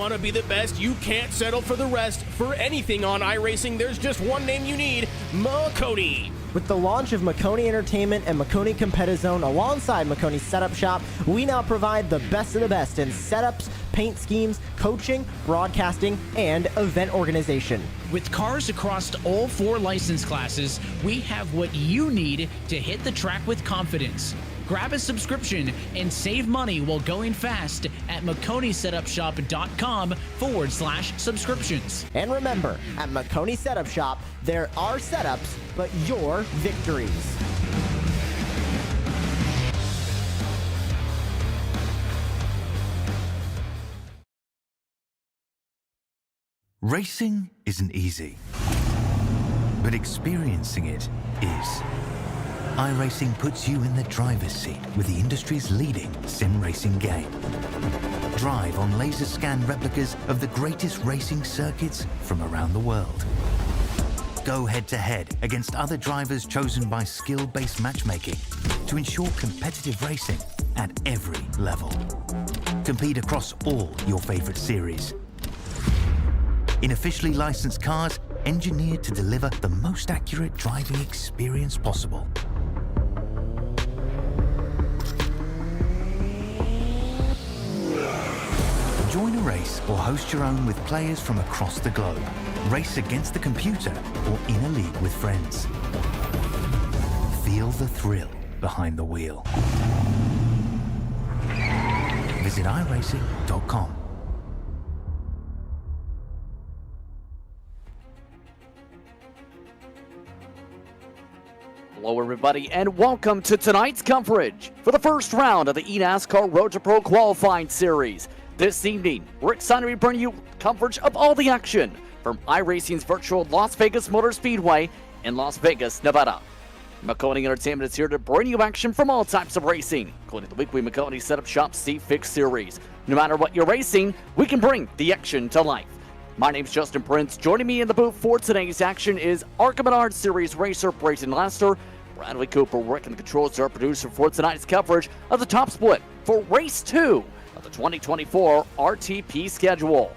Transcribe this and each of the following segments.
want to be the best, you can't settle for the rest. For anything on iRacing, there's just one name you need, Maconi. With the launch of Maconi Entertainment and Maconi Competizone alongside Maconi Setup Shop, we now provide the best of the best in setups, paint schemes, coaching, broadcasting, and event organization. With cars across all 4 license classes, we have what you need to hit the track with confidence. Grab a subscription and save money while going fast at MaconiSetupShop.com/subscriptions. And remember, at Maconi Setup Shop, there are setups, but your victories. Racing isn't easy, but experiencing it is. iRacing puts you in the driver's seat with the industry's leading sim racing game. Drive on laser scan replicas of the greatest racing circuits from around the world. Go head-to-head against other drivers chosen by skill-based matchmaking to ensure competitive racing at every level. Compete across all your favorite series. In officially licensed cars, engineered to deliver the most accurate driving experience possible. Join a race or host your own with players from across the globe. Race against the computer or in a league with friends. Feel the thrill behind the wheel. Visit iRacing.com. Hello everybody and welcome to tonight's coverage for the first round of the eNASCAR Road to Pro Qualifying Series. This evening, we're excited to bring you coverage of all the action from iRacing's virtual Las Vegas Motor Speedway in Las Vegas, Nevada. Maconi Entertainment is here to bring you action from all types of racing, including the weekly Maconi Setup Shop C-Fix Series. No matter what you're racing, we can bring the action to life. My name's Justin Prince. Joining me in the booth for today's action is ARCA Menard Series racer Brayton Lester. Bradley Cooper working the controls, our producer for tonight's coverage of the top split for Race 2 of the 2024 RTP schedule.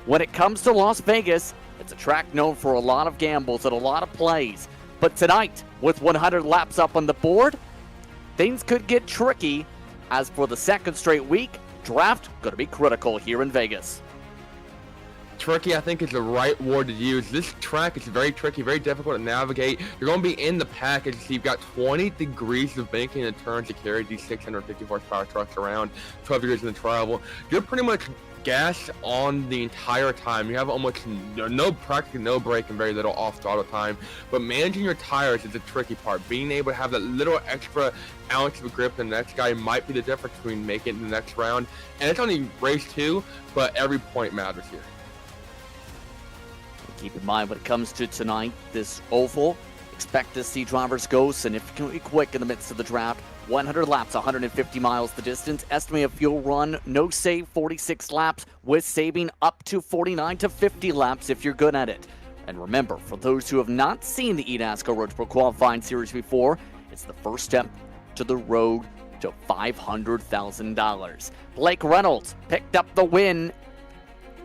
When it comes to Las Vegas, it's a track known for a lot of gambles and a lot of plays. But tonight, with 100 laps up on the board, things could get tricky. As for the second straight week, draft going to be critical here in Vegas. Tricky, I think, is the right word to use. This track is very tricky, very difficult to navigate. You're going to be in the package, so you've got 20 degrees of banking and turns to carry these 650 horsepower trucks around, 12 degrees in the travel. You're pretty much gas on the entire time. You have almost practically no brake and very little off throttle time. But managing your tires is the tricky part. Being able to have that little extra ounce of grip the next guy might be the difference between making it in the next round. And it's only race 2, but every point matters here. Keep in mind when it comes to tonight, this oval, expect to see drivers go significantly quick in the midst of the draft. 100 laps, 150 miles the distance. Estimated fuel run, no save, 46 laps, with saving up to 49 to 50 laps if you're good at it. And remember, for those who have not seen the eNASCAR Road to Pro Qualifying Series before, it's the first step to the road to $500,000. Blake Reynolds picked up the win.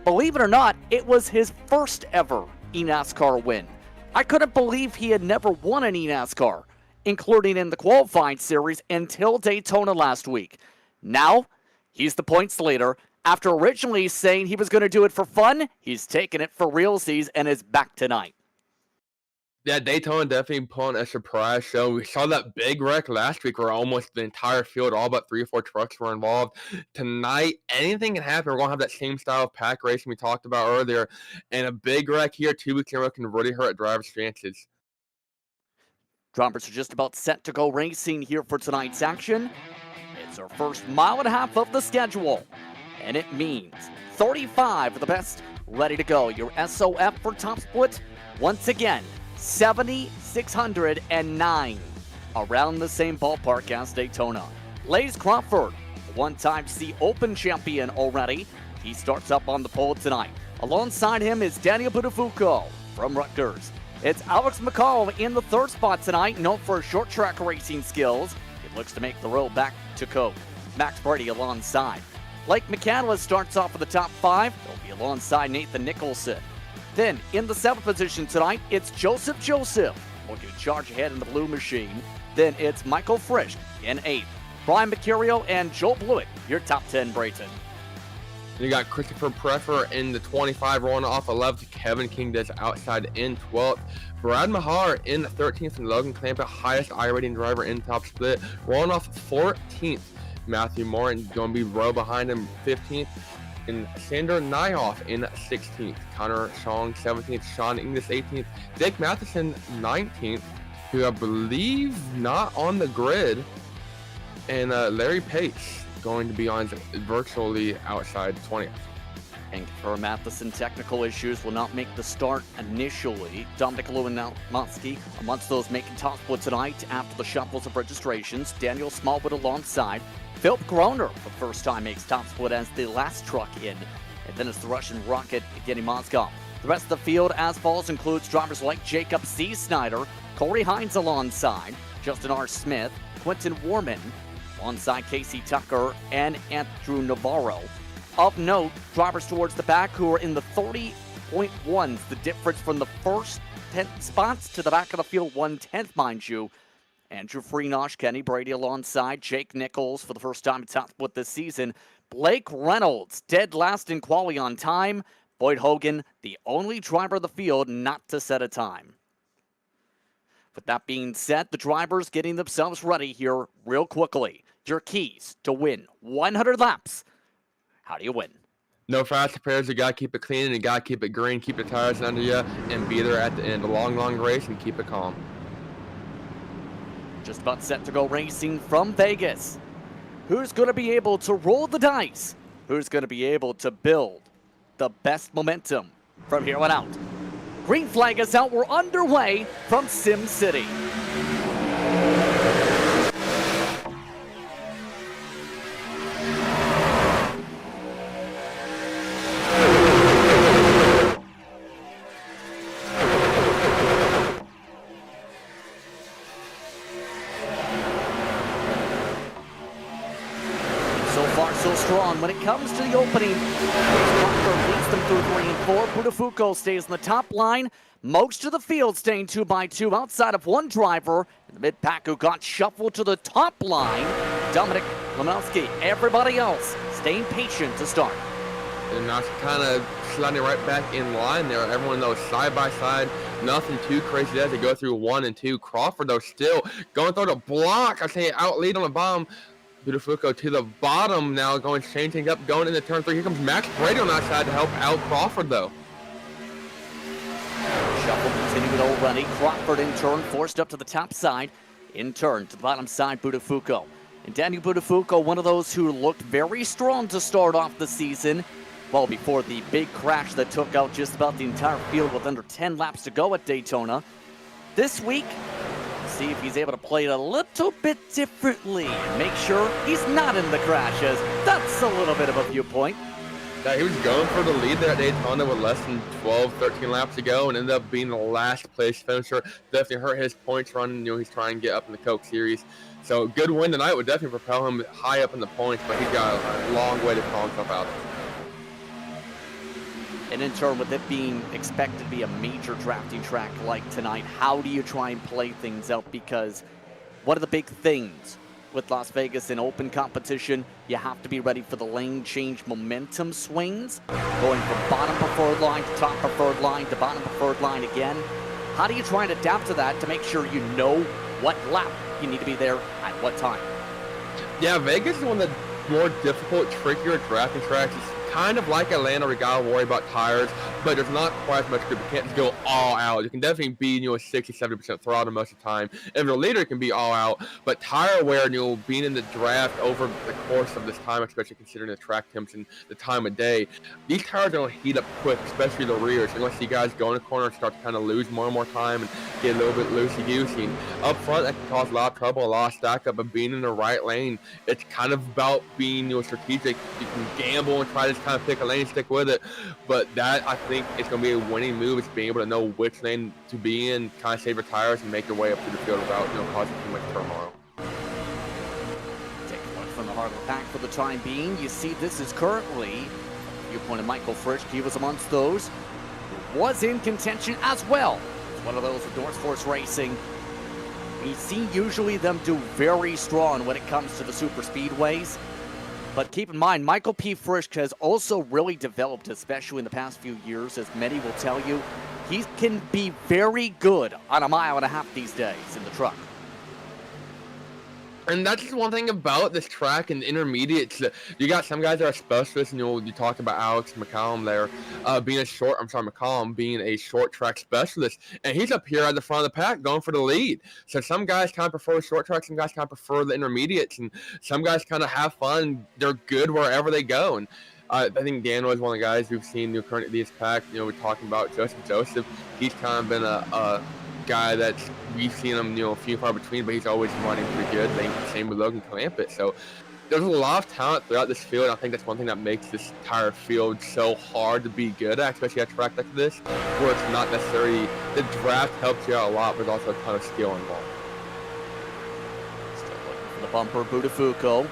Believe it or not, it was his first ever eNASCAR win. I couldn't believe he had never won an eNASCAR, including in the qualifying series, until Daytona last week. Now, he's the points leader. After originally saying he was going to do it for fun, he's taking it for realsies and is back tonight. Yeah, Daytona definitely pulling a surprise show. We saw that big wreck last week where almost the entire field, all but 3 or 4 trucks were involved. Tonight, anything can happen. We're going to have that same style of pack racing we talked about earlier. And a big wreck here 2 weeks in a row can really hurt drivers' chances. Drivers are just about set to go racing here for tonight's action. It's our first mile and a half of the schedule. And it means 35 of the best ready to go. Your SOF for top split, once again, 7,609, around the same ballpark as Daytona. Lays Crawford, one-time C Open champion already. He starts up on the pole tonight. Alongside him is Daniel Buttafuoco from Rutgers. It's Alex McCall in the third spot tonight, known for his short track racing skills. It looks to make the road back to Coke. Max Brady alongside. Blake McCandless starts off with the top 5. He'll be alongside Nathan Nicholson. Then, in the 7th position tonight, it's Joseph looking to charge ahead in the blue machine. Then it's Michael Frisch in 8th. Brian Mercurio and Joel Blewett, your top 10, Brayton. You got Christopher Preffer in the 25, rolling off 11th. Kevin King does outside in 12th. Brad Mahar in 13th, and Logan Clampa, highest I-rating driver in top split, rolling off 14th. Matthew Morin going to be row behind him, 15th. And Sander Nyhoff in 16th. Connor Chong, 17th. Sean Inglis, 18th. Jake Matheson, 19th, who I believe not on the grid. And Larry Pace going to be on virtually outside 20th. And for Matheson, technical issues will not make the start initially. Dominic Lewandowski amongst those making top split tonight after the shuffles of registrations. Daniel Smallwood alongside. Philip Groner, for the first time, makes top split as the last truck in. And then it's the Russian rocket, Evgeny Mozgov. The rest of the field, as follows, includes drivers like Jacob C. Snyder, Corey Hines alongside, Justin R. Smith, Quentin Warman, alongside Casey Tucker and Andrew Navarro. Of note, drivers towards the back who are in the 30.1s, the difference from the first 10 spots to the back of the field, 1/10, mind you. Andrew Freenosh, Kenny Brady alongside Jake Nichols for the first time in top split this season. Blake Reynolds, dead last in quali on time. Boyd Hogan, the only driver of the field not to set a time. With that being said, the drivers getting themselves ready here real quickly. Your keys to win 100 laps. How do you win? No fast repairs. You got to keep it clean and you got to keep it green. Keep the tires under you and be there at the end. A long, long race and keep it calm. Just about set to go racing from Vegas. Who's going to be able to roll the dice? Who's going to be able to build the best momentum from here on out? Green flag is out. We're underway from Sim City. Strong when it comes to the opening. Walker leads them through 3 and 4. Budafuco stays in the top line. Most of the field staying 2 by 2 outside of one driver in the mid-pack who got shuffled to the top line. Dominic Lemanowski. Everybody else staying patient to start. And that's kind of sliding right back in line there. Everyone knows side by side. Nothing too crazy as they go through 1 and 2. Crawford, though, still going through the block. I say out lead on the bottom. Budafuco to the bottom now, changing up, going into turn 3. Here comes Max Brady on that side to help out Crawford, though. Shuffle continued already. Crawford in turn, forced up to the top side. In turn to the bottom side, Budafuco. And Daniel Budafuco, one of those who looked very strong to start off the season. Well, before the big crash that took out just about the entire field with under 10 laps to go at Daytona. This week, see if he's able to play it a little bit differently and make sure he's not in the crashes. That's a little bit of a viewpoint. Yeah, he was going for the lead there at Daytona with less than 12, 13 laps to go and ended up being the last place finisher. Definitely hurt his points run. He's trying to get up in the Coke Series. So good win tonight would definitely propel him high up in the points, but he's got a long way to call himself out. And in turn, with it being expected to be a major drafting track like tonight, how do you try and play things out? Because one of the big things with Las Vegas in open competition, you have to be ready for the lane change momentum swings, going from bottom preferred line to top preferred line to bottom preferred line again. How do you try and adapt to that to make sure you know what lap you need to be there at what time? Yeah, Vegas is one of the more difficult, trickier drafting tracks. It's kind of like Atlanta, where you gotta worry about tires, but there's not quite as much grip. You can't just go all out. You can definitely be, 60-70% throttle most of the time. And the leader can be all out, but tire wear, being in the draft over the course of this time, especially considering the track temps and the time of day, these tires are gonna heat up quick, especially the rear. So you're gonna see guys go in the corner and start to kind of lose more and more time and get a little bit loosey-goosey. Up front, that can cause a lot of trouble, a lot of stack up, but being in the right lane, it's kind of about being, strategic. You can gamble and try to kind of pick a lane, stick with it, but that, I think, is going to be a winning move. It's being able to know which lane to be in, kind of save your tires and make your way up to the field without causing too much turmoil. Take a look from the part of the pack for the time being. You see, this is currently, viewpoint of Michael Frisch, he was amongst those who was in contention as well. One of those with North Force Racing. We see usually them do very strong when it comes to the super speedways. But keep in mind, Michael P. Frisch has also really developed, especially in the past few years, as many will tell you. He can be very good on a mile and a half these days in the truck. And that's just one thing about this track and intermediates. You got some guys that are specialists, and you talked about Alex McCallum there, McCallum being a short track specialist, and he's up here at the front of the pack going for the lead. So some guys kind of prefer short track, some guys kind of prefer the intermediates, and some guys kind of have fun. They're good wherever they go. And I think Daniel is one of the guys we've seen currently this pack. We're talking about Joseph. He's kind of been a guy that we've seen him, few and far between, but he's always running pretty good. Same with Logan Clampett. So there's a lot of talent throughout this field. I think that's one thing that makes this entire field so hard to be good at, especially at a track like this, where it's not necessarily, the draft helps you out a lot, but there's also a ton of skill involved. Still looking for the bumper, Budafuco.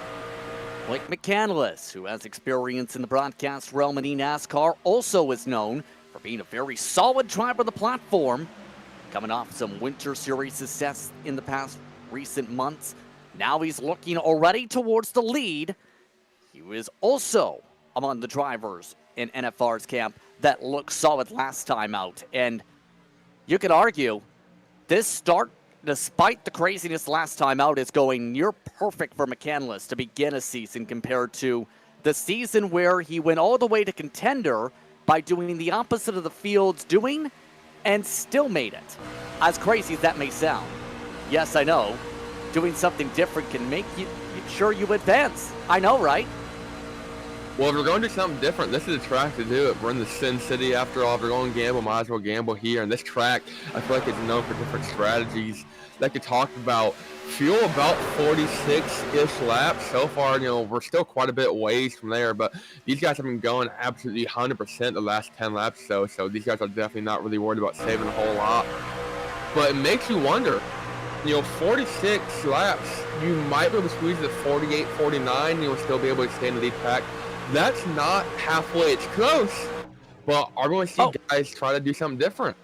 Blake McCandless, who has experience in the broadcast realm in eNASCAR, also is known for being a very solid driver of the platform. Coming off some Winter Series success in the past recent months. Now he's looking already towards the lead. He was also among the drivers in NFR's camp that looked solid last time out. And you could argue this start, despite the craziness last time out, is going near perfect for McCandless to begin a season compared to the season where he went all the way to contender by doing the opposite of the field's doing and still made it. As crazy as that may sound. Yes, I know. Doing something different can make you sure you advance. I know, right? Well, if we're going to do something different, this is a track to do it. We're in the Sin City after all. If we're going to gamble, might as well gamble here. And this track, I feel like it's known for different strategies. Like you talked about, fuel about 46-ish laps. So far, we're still quite a bit ways from there, but these guys have been going absolutely 100% the last 10 laps or so. So these guys are definitely not really worried about saving a whole lot. But it makes you wonder, 46 laps, you might be able to squeeze it at 48, 49, you'll still be able to stay in the lead pack. That's not halfway. It's close, but are we going to see guys try to do something different?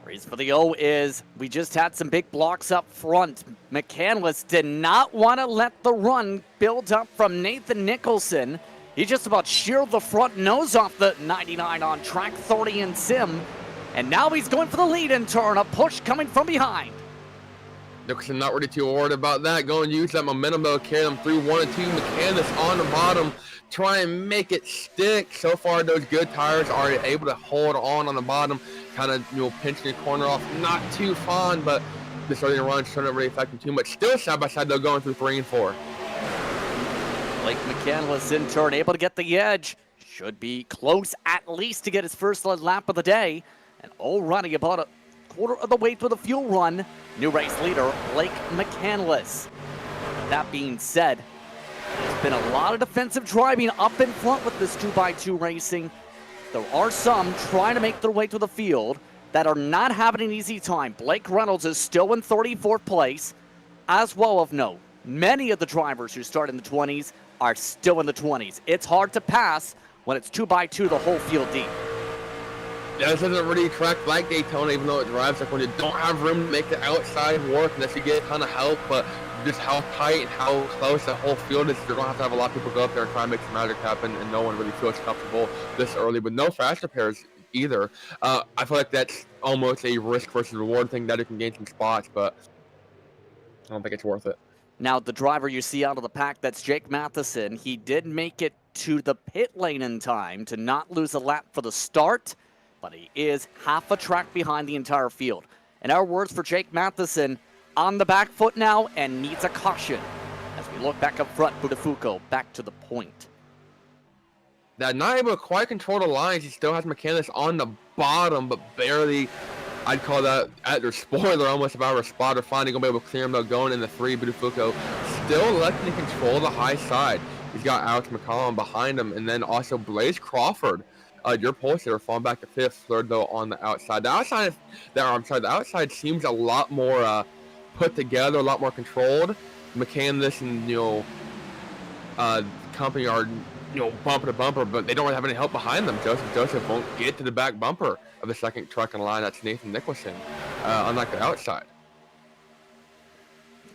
Reason for the O is we just had some big blocks up front. McCandless did not want to let the run build up from Nathan Nicholson. He just about sheared the front nose off the 99 on track 30 in sim. And now he's going for the lead in turn. A push coming from behind. Nicholson not really too worried about that. Going to use that momentum to carry them through 1 and 2. McCandless on the bottom. Try and make it stick. So far, those good tires are able to hold on the bottom. Kind of, pinching the corner off. Not too fond, but this early run shouldn't really affect him too much. Still side by side, though, going through 3 and 4. Blake McCandless in turn, able to get the edge. Should be close at least to get his first lap of the day. And already about a quarter of the way through the fuel run. New race leader, Blake McCandless. That being said, there's been a lot of defensive driving up in front with this 2x2 racing. There are some trying to make their way through the field that are not having an easy time. Blake Reynolds is still in 34th place. As well of note, many of the drivers who start in the 20s are still in the 20s. It's hard to pass when it's 2x2 the whole field deep. Yeah, this isn't really a track like Daytona, even though it drives like when you don't have room to make the outside work unless you get a ton of help, but just how tight and how close the whole field is, you're going to have a lot of people go up there and try and make some magic happen, and no one really feels comfortable this early with no fast repairs either. I feel like that's almost a risk versus reward thing that you can gain some spots, but I don't think it's worth it. Now, the driver you see out of the pack, that's Jake Matheson. He did make it to the pit lane in time to not lose a lap for the start, but he is half a track behind the entire field. In our words for Jake Matheson, on the back foot now and needs a caution. As we look back up front, Budafuco back to the point. Now, not able to quite control the lines. He still has McCandless on the bottom, but barely. I'd call that at their spoiler almost about a spotter. Finally going to be able to clear him though, going in the 3. Budafuco still letting him control the high side. He's got Alex McCallum behind him, and then also Blaze Crawford. Your pulse there falling back to 5th, 3rd though on the outside. The outside seems a lot more put together, a lot more controlled. McCandless and company are, bumper to bumper, but they don't really have any help behind them. Joseph won't get to the back bumper of the second truck in line. That's Nathan Nicholson, unlike the outside.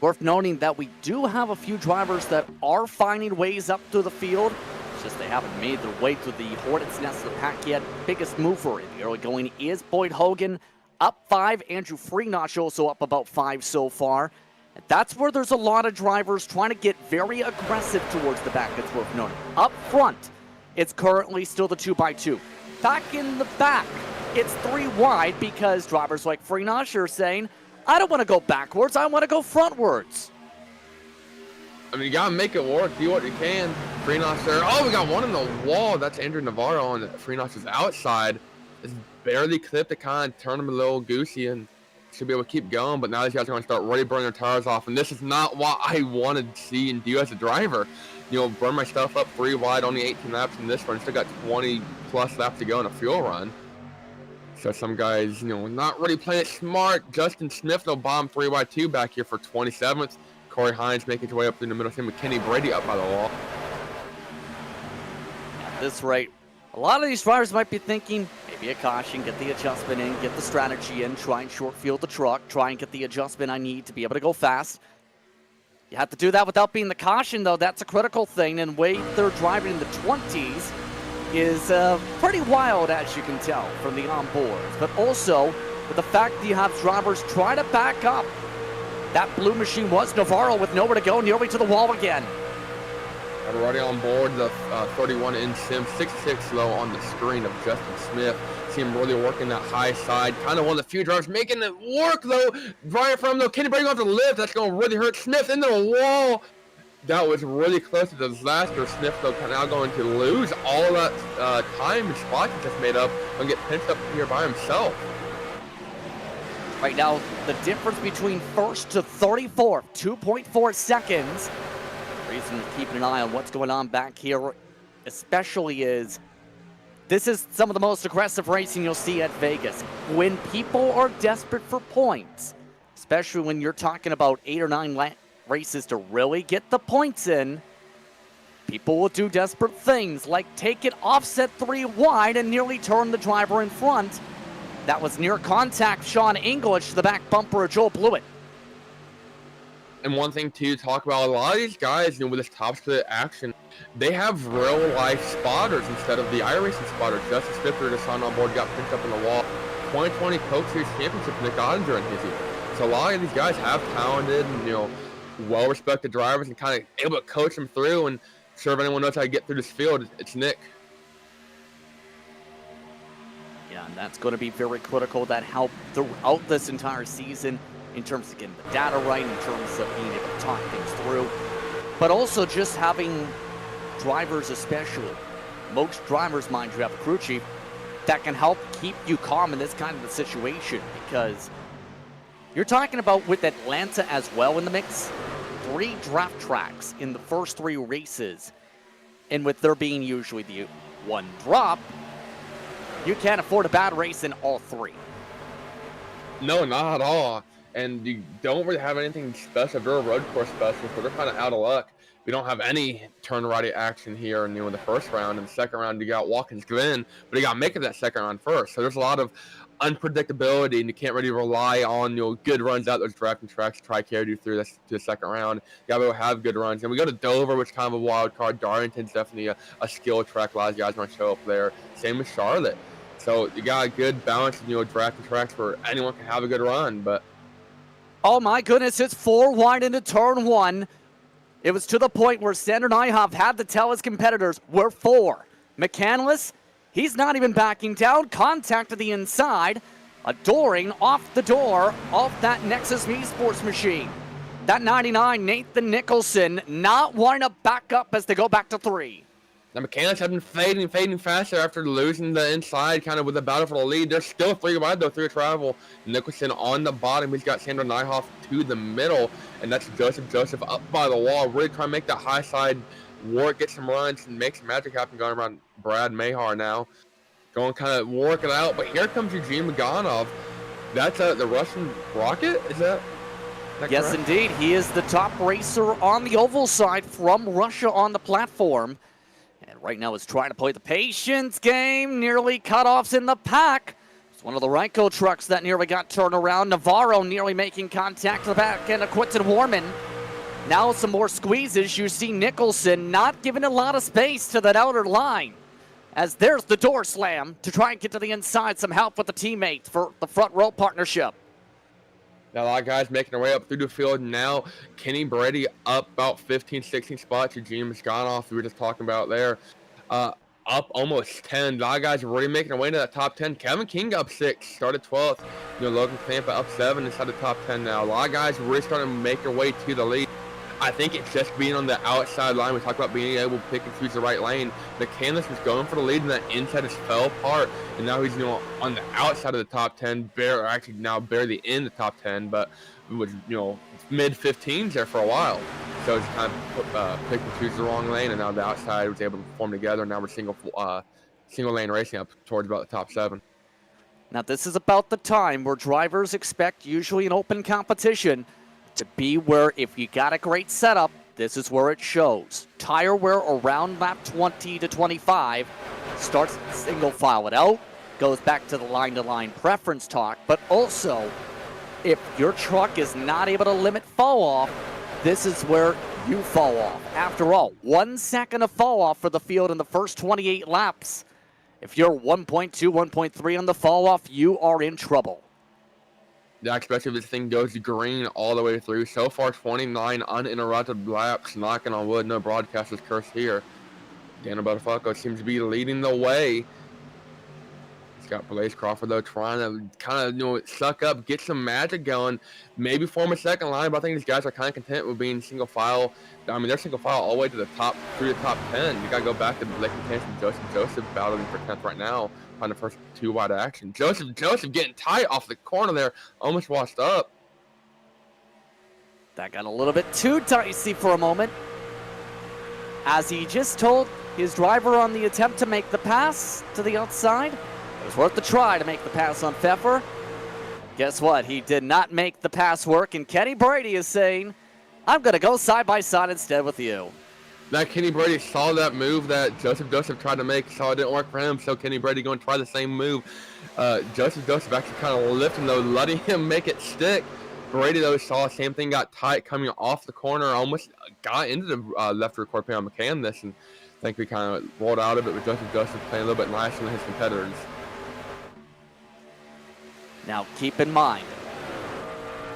Worth noting that we do have a few drivers that are finding ways up through the field. It's just they haven't made their way to the Hornets' nest of the pack yet. Biggest mover in the early going is Boyd Hogan, up 5. Andrew Freenotch also up about 5 so far. And that's where there's a lot of drivers trying to get very aggressive towards the back. That's worth noting. Up front, it's currently still the 2x2. Back in the back, it's 3 wide because drivers like Freenotch are saying, I don't want to go backwards, I want to go frontwards. I mean, you got to make it work. Do what you can. Freenotch there. Oh, we got one in the wall. That's Andrew Navarro on Freenotch's outside. It's barely clipped to kind of turn him a little goosey and should be able to keep going. But now these guys are going to start really burning their tires off. And this is not what I wanted to see and do as a driver. Burn my stuff up 3 wide, only 18 laps in this run. Still got 20 plus laps to go in a fuel run. So some guys, not really playing it smart. Justin Smith, they'll bomb 3 wide 2 back here for 27th. Corey Hines making his way up through the middle. Him and Kenny Brady up by the wall. At this rate, a lot of these drivers might be thinking, maybe a caution, get the adjustment in, get the strategy in, try and short field the truck, try and get the adjustment I need to be able to go fast. You have to do that without being the caution, though. That's a critical thing, and the way they're driving in the 20s is pretty wild, as you can tell from the onboards. But also, with the fact that you have drivers try to back up. That blue machine was Navarro with nowhere to go, nearly to the wall again. Already on board, the 31 in sim, 6.6 low on the screen of Justin Smith. See him really working that high side. Kind of one of the few drivers making it work, though. Driving from though, Kenny Brady going to lift. That's going to really hurt Smith into the wall. That was really close to disaster. Smith, though, now going to lose all that time and spot he just made up and get pinched up here by himself. Right now, the difference between first to 34th, 2.4 seconds. The reason to keep an eye on what's going on back here, especially is this is some of the most aggressive racing you'll see at Vegas. When people are desperate for points, especially when you're talking about 8 or 9 races to really get the points in, people will do desperate things like take it offset 3 wide and nearly turn the driver in front. That was near contact Sean English to the back bumper of Joel Blewett. And one thing to talk about, a lot of these guys, with this top split action, they have real life spotters instead of the iRacing spotter. Justice Spitzer just on board, got picked up on the wall. 2020 Coke Series Championship, Nick Ottinger in his year. So a lot of these guys have talented and, well-respected drivers and kind of able to coach them through. And sure, if anyone knows how to get through this field, it's Nick. Yeah, and that's going to be very critical. That helped throughout this entire season in terms of getting the data right, in terms of being able to talk things through, but also just having drivers, especially most drivers, mind you, have a crew chief that can help keep you calm in this kind of a situation, because you're talking about with Atlanta as well in the mix, 3 draft tracks in the first 3 races, and with there being usually the 1 drop, you can't afford a bad race in all 3. No, not at all. And you don't really have anything special. They're a road course specialist, so they're kind of out of luck. We don't have any turn righty action here in the first round. In the second round, you got Watkins Glen, but you got to make it that second round first. So there's a lot of unpredictability, and you can't really rely on good runs out those drafting tracks to try to carry you through this to the second round. You got to have good runs. And we go to Dover, which is kind of a wild card. Darlington's definitely a skill track. A lot of guys want to show up there. Same with Charlotte. So you got a good balance in drafting tracks where anyone can have a good run, but. Oh my goodness, it's 4 wide into turn 1. It was to the point where Sander Nyhoff had to tell his competitors, we're 4. McCandless, he's not even backing down. Contact to the inside. A dooring off the door of that Nexus Esports machine. That 99, Nathan Nicholson, not wanting to back up as they go back to 3. The mechanics have been fading faster after losing the inside, kind of with a battle for the lead. They're still 3 wide, though, through travel. Nicholson on the bottom. He's got Sandro Nyhoff to the middle, and that's Joseph up by the wall. Really trying to make that high side work, get some runs, and make some magic happen going around Brad Mahar now. Going kind of work it out, but here comes Eugene Maganov. That's the Russian rocket, is that? that Yes, correct? indeed. He is the top racer on the oval side from Russia on the platform. And right now is trying to play the patience game. Nearly cutoffs in the pack. It's one of the Ryko trucks that nearly got turned around. Navarro nearly making contact to the back end of Quinton Warman. Now some more squeezes. You see Nicholson not giving a lot of space to that outer line. As there's the door slam to try and get to the inside. Some help with the teammates for the front row partnership. Now, a lot of guys making their way up through the field now. Kenny Brady up about 15, 16 spots. Eugene Moscanoff, we were just talking about there, up almost 10. A lot of guys are already making their way into that top 10. Kevin King up 6, started 12th. Logan Clampa up 7 inside the top 10 now. A lot of guys really starting to make their way to the lead. I think it's just being on the outside line. We talked about being able to pick and choose the right lane. McCandless was going for the lead, and that inside just fell apart. And now he's on the outside of the top 10, barely in the top 10, but it was mid 15s there for a while. So it's kind of pick and choose the wrong lane, and now the outside was able to form together. And now we're single lane racing up towards about the top 7. Now this is about the time where drivers expect, usually in open competition, to be where if you got a great setup, this is where it shows. Tire wear around lap 20 to 25, starts single file it out, goes back to the line-to-line preference talk, but also if your truck is not able to limit fall off, this is where you fall off. After all, 1 second of fall off for the field in the first 28 laps. If you're 1.2, 1.3 on the fall off, you are in trouble. Yeah, especially if this thing goes green all the way through. So far, 29 uninterrupted laps. Knocking on wood, no broadcaster's curse here. Daniel Botafogo seems to be leading the way. He's got Blaze Crawford, though, trying to kind of, suck up, get some magic going. Maybe form a second line, but I think these guys are kind of content with being single file. I mean, they're single file all the way to the top, through the top 10. You got to go back to Blake and Joseph battling for 10th right now on the first 2 wide action. Joseph getting tight off the corner there, almost washed up. That got a little bit too dicey for a moment. As he just told his driver on the attempt to make the pass to the outside, it was worth the try to make the pass on Pfeffer. Guess what? He did not make the pass work, and Kenny Brady is saying, I'm going to go side by side instead with you. That Kenny Brady saw that move that Joseph tried to make, saw it didn't work for him, so Kenny Brady going to try the same move. Joseph actually kind of lifting, though, letting him make it stick. Brady, though, saw the same thing, got tight coming off the corner, almost got into the left rear quarter panel McCandless, and I think we kind of rolled out of it with Joseph playing a little bit nicer than his competitors. Now keep in mind,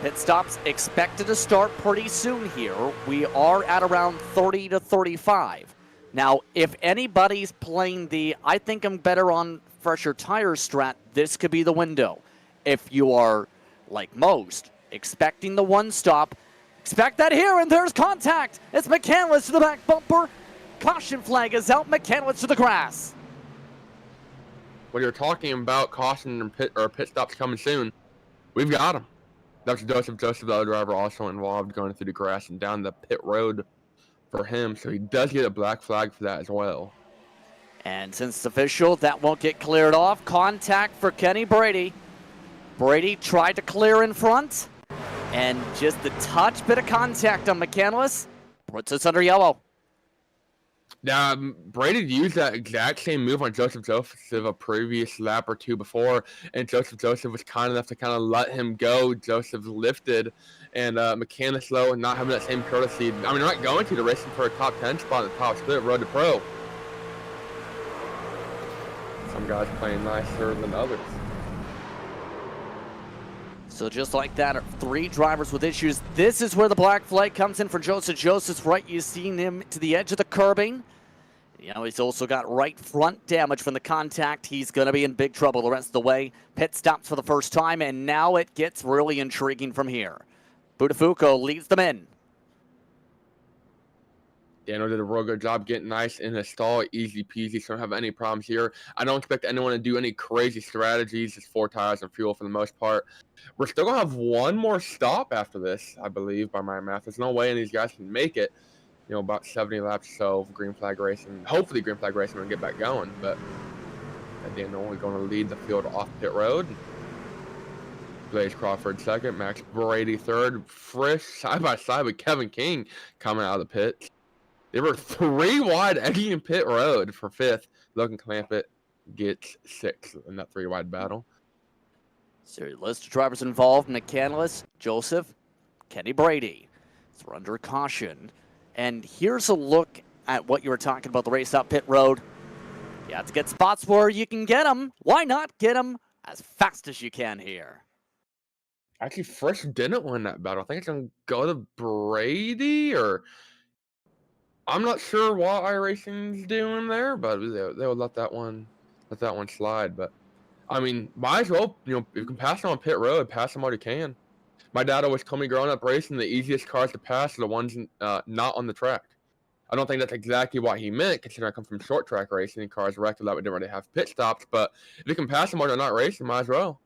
pit stops expected to start pretty soon here. We are at around 30 to 35. Now, if anybody's playing the I think I'm better on fresher tire strat, this could be the window. If you are, like most, expecting the one stop, expect that here, and there's contact. It's McCandless to the back bumper. Caution flag is out. McCandless to the grass. When you're talking about caution and pit stops coming soon, we've got them. That's Joseph, the other driver, also involved going through the grass and down the pit road for him. So he does get a black flag for that as well. And since it's official, that won't get cleared off. Contact for Kenny Brady. Brady tried to clear in front, and just a touch bit of contact on McCandless puts us under yellow. Now, Brady used that exact same move on Joseph a previous lap or two before, and Joseph was kind enough to kind of let him go. Joseph lifted, and McCandless, though, not having that same courtesy. I mean, they're not going to. They're racing for a top 10 spot in the top split, road to pro. Some guys playing nicer than others. So just like that, 3 drivers with issues. This is where the black flag comes in for Joseph. Joseph's right. You've seen him to the edge of the curbing. He's also got right front damage from the contact. He's going to be in big trouble the rest of the way. Pit stops for the first time, and now it gets really intriguing from here. Botafogo leads them in. Daniel did a real good job getting nice in the stall, easy peasy, so don't have any problems here. I don't expect anyone to do any crazy strategies, just 4 tires and fuel for the most part. We're still going to have one more stop after this, I believe, by my math. There's no way any of these guys can make it. About 70 laps or so of green flag racing. Hopefully green flag racing will get back going, but Daniel is going to lead the field off pit road. Blaze Crawford second, Max Brady third, Frisch side by side with Kevin King coming out of the pit. They were 3 wide exiting pit road for fifth. Logan Clampett gets sixth in that 3 wide battle. Series list of drivers involved: McCandless, Joseph, Kenny Brady. So we're under caution. And here's a look at what you were talking about, the race up pit road. You have to get spots where you can get them. Why not get them as fast as you can here? Actually, Frisch didn't win that battle. I think it's going to go to Brady, or I'm not sure what iRacing's doing there, but they would let that one slide. But I mean, might as well, if you can pass them on pit road, pass them all you can. My dad always told me growing up racing, the easiest cars to pass are the ones not on the track. I don't think that's exactly what he meant, considering I come from short track racing and cars wrecked a lot. We didn't really have pit stops, but if you can pass them while they're not racing, might as well.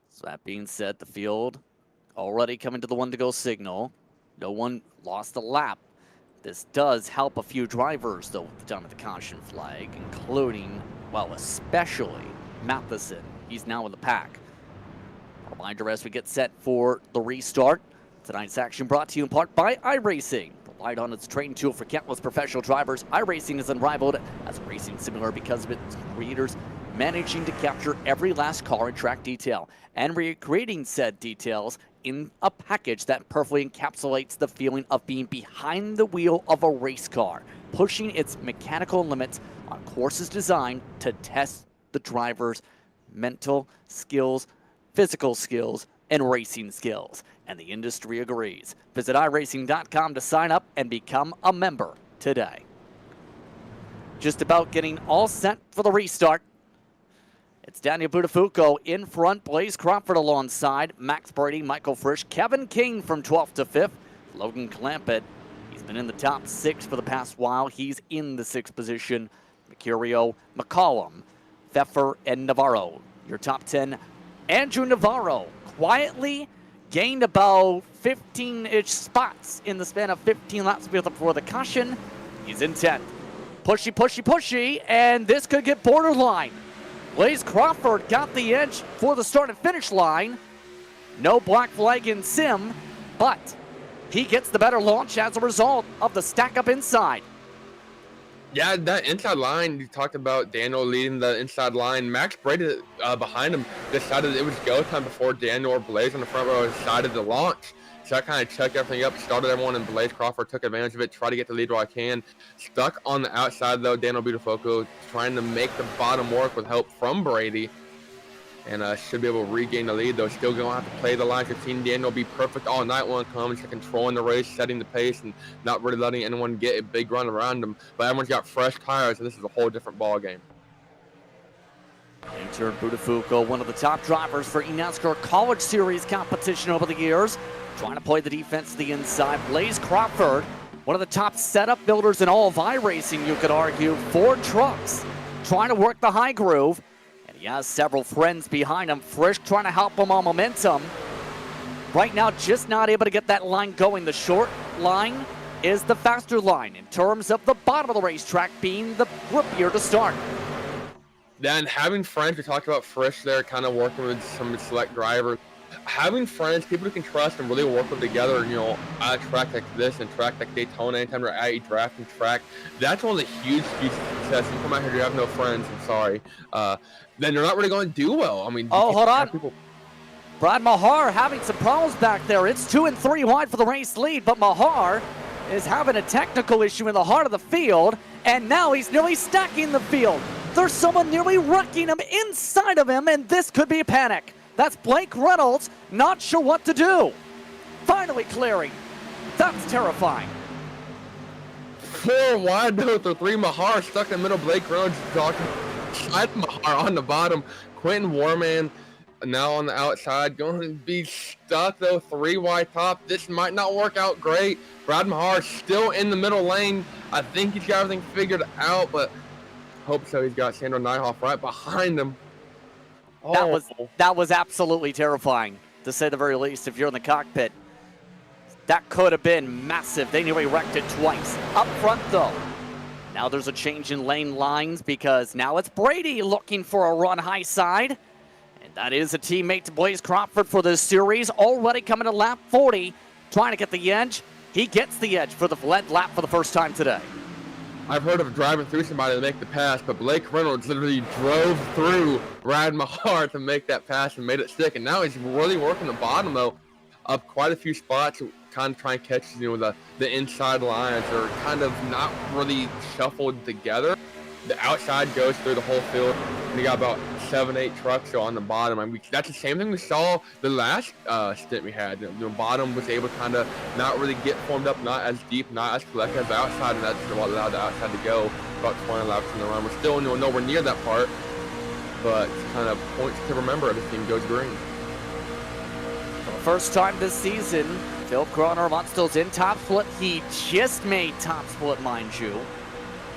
So that being said, the field already coming to the 1-to-go signal. No one lost a lap. This does help a few drivers, though, down at the caution flag, including, well, especially Matheson. He's now in the pack. Reminder as we get set for the restart. Tonight's action brought to you in part by iRacing. Relied on its training tool for countless professional drivers, iRacing is unrivaled as a racing simulator because of its creators managing to capture every last car and track detail and recreating said details in a package that perfectly encapsulates the feeling of being behind the wheel of a race car, pushing its mechanical limits on courses designed to test the driver's mental skills, physical skills, and racing skills. And the industry agrees. Visit iRacing.com to sign up and become a member today. Just about getting all set for the restart. It's Daniel Buttafuoco in front, Blaze Crawford alongside, Max Brady, Michael Frisch, Kevin King from 12th to 5th, Logan Clampett. He's been in the top 6 for the past while. He's in the 6th position. Mercurio, McCollum, Pfeffer, and Navarro. Your top 10, Andrew Navarro quietly gained about 15-ish spots in the span of 15 laps before the caution. He's in 10th. Pushy, pushy, pushy, and this could get borderline. Blaze Crawford got the edge for the start and finish line. No black flag in sim, but he gets the better launch as a result of the stack up inside. Yeah, that inside line, you talked about Daniel leading the inside line. Max Brady behind him decided it was go time before Daniel or Blaze on the front row decided to launch. So I kind of checked everything up, started everyone, and Blaze Crawford took advantage of it, tried to get the lead while I can. Stuck on the outside, though, Daniel Buttafuoco trying to make the bottom work with help from Brady. And should be able to regain the lead, though. Still going to have to play the line 15. Daniel be perfect all night when it comes to controlling the race, setting the pace, and not really letting anyone get a big run around him. But everyone's got fresh tires, and this is a whole different ball game. Enter Buttafuoco, one of the top drivers for eNASCAR College Series competition over the years. Trying to play the defense to the inside. Blaze Crawford, one of the top setup builders in all of iRacing, you could argue. 4 trucks, trying to work the high groove. He has several friends behind him. Frisch trying to help him on momentum. Right now, just not able to get that line going. The short line is the faster line in terms of the bottom of the racetrack being the grippier to start. Then having friends, we talked about Frisch there, kind of working with some select drivers. Having friends, people who can trust and really work with together, on a track like this and track like Daytona, anytime they're at a drafting track, that's one of the huge success. You come out here, you have no friends, I'm sorry. Then you're not really going to do well. I mean, hold on. Brad Mahar having some problems back there. It's 2 and 3 wide for the race lead, but Mahar is having a technical issue in the heart of the field, and now he's nearly stacking the field. There's someone nearly wrecking him inside of him, and this could be a panic. That's Blake Reynolds, not sure what to do. Finally clearing. That's terrifying. 4 wide though, with 3 Mahar stuck in the middle. Blake Reynolds talking. Mahar on the bottom. Quentin Warman now on the outside. Going to be stuck though. 3 wide top. This might not work out great. Brad Mahar still in the middle lane. I think he's got everything figured out, but hope so. He's got Sandro Nyhoff right behind him. That was absolutely terrifying, to say the very least, if you're in the cockpit. That could have been massive. They nearly wrecked it twice. Up front, though. Now there's a change in lane lines because now it's Brady looking for a run high side. And That is a teammate to Blaze Crawford for this series, already coming to lap 40, trying to get the edge. He gets the edge for the lead lap for the first time today. I've heard of driving through somebody to make the pass, but Blake Reynolds literally drove through Brad Mahar to make that pass and made it stick. And now he's really working the bottom, though, of quite a few spots, kind of trying to catch, the inside lines are kind of not really shuffled together. The outside goes through the whole field, and you got about 7-8 trucks on the bottom. I mean, that's the same thing we saw the last stint we had. The bottom was able to kind of not really get formed up, not as deep, not as collective as the outside, and that's what allowed the outside to go about 20 laps in the run. We're still nowhere near that part, but it's kind of points to remember if the team goes green. For the first time this season, Phil Kroner-Monstill's in top split. He just made top split, mind you.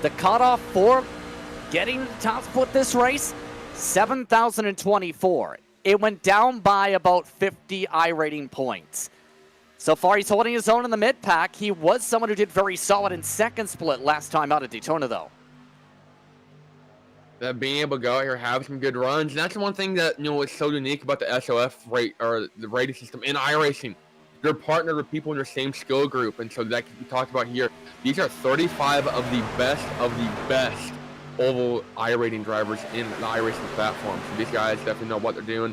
The cutoff for getting to the top split this race, 7,024. It went down by about 50 iRating points. So far, he's holding his own in the mid-pack. He was someone who did very solid in second split last time out at Daytona, though. Being able to go out here, have some good runs, and that's the one thing that, is so unique about the SOF rate, or the rating system in iRacing. They're partnered with people in their same skill group, and so that we talked about here. These are 35 of the best oval iRating drivers in the iRacing platform. So these guys definitely know what they're doing.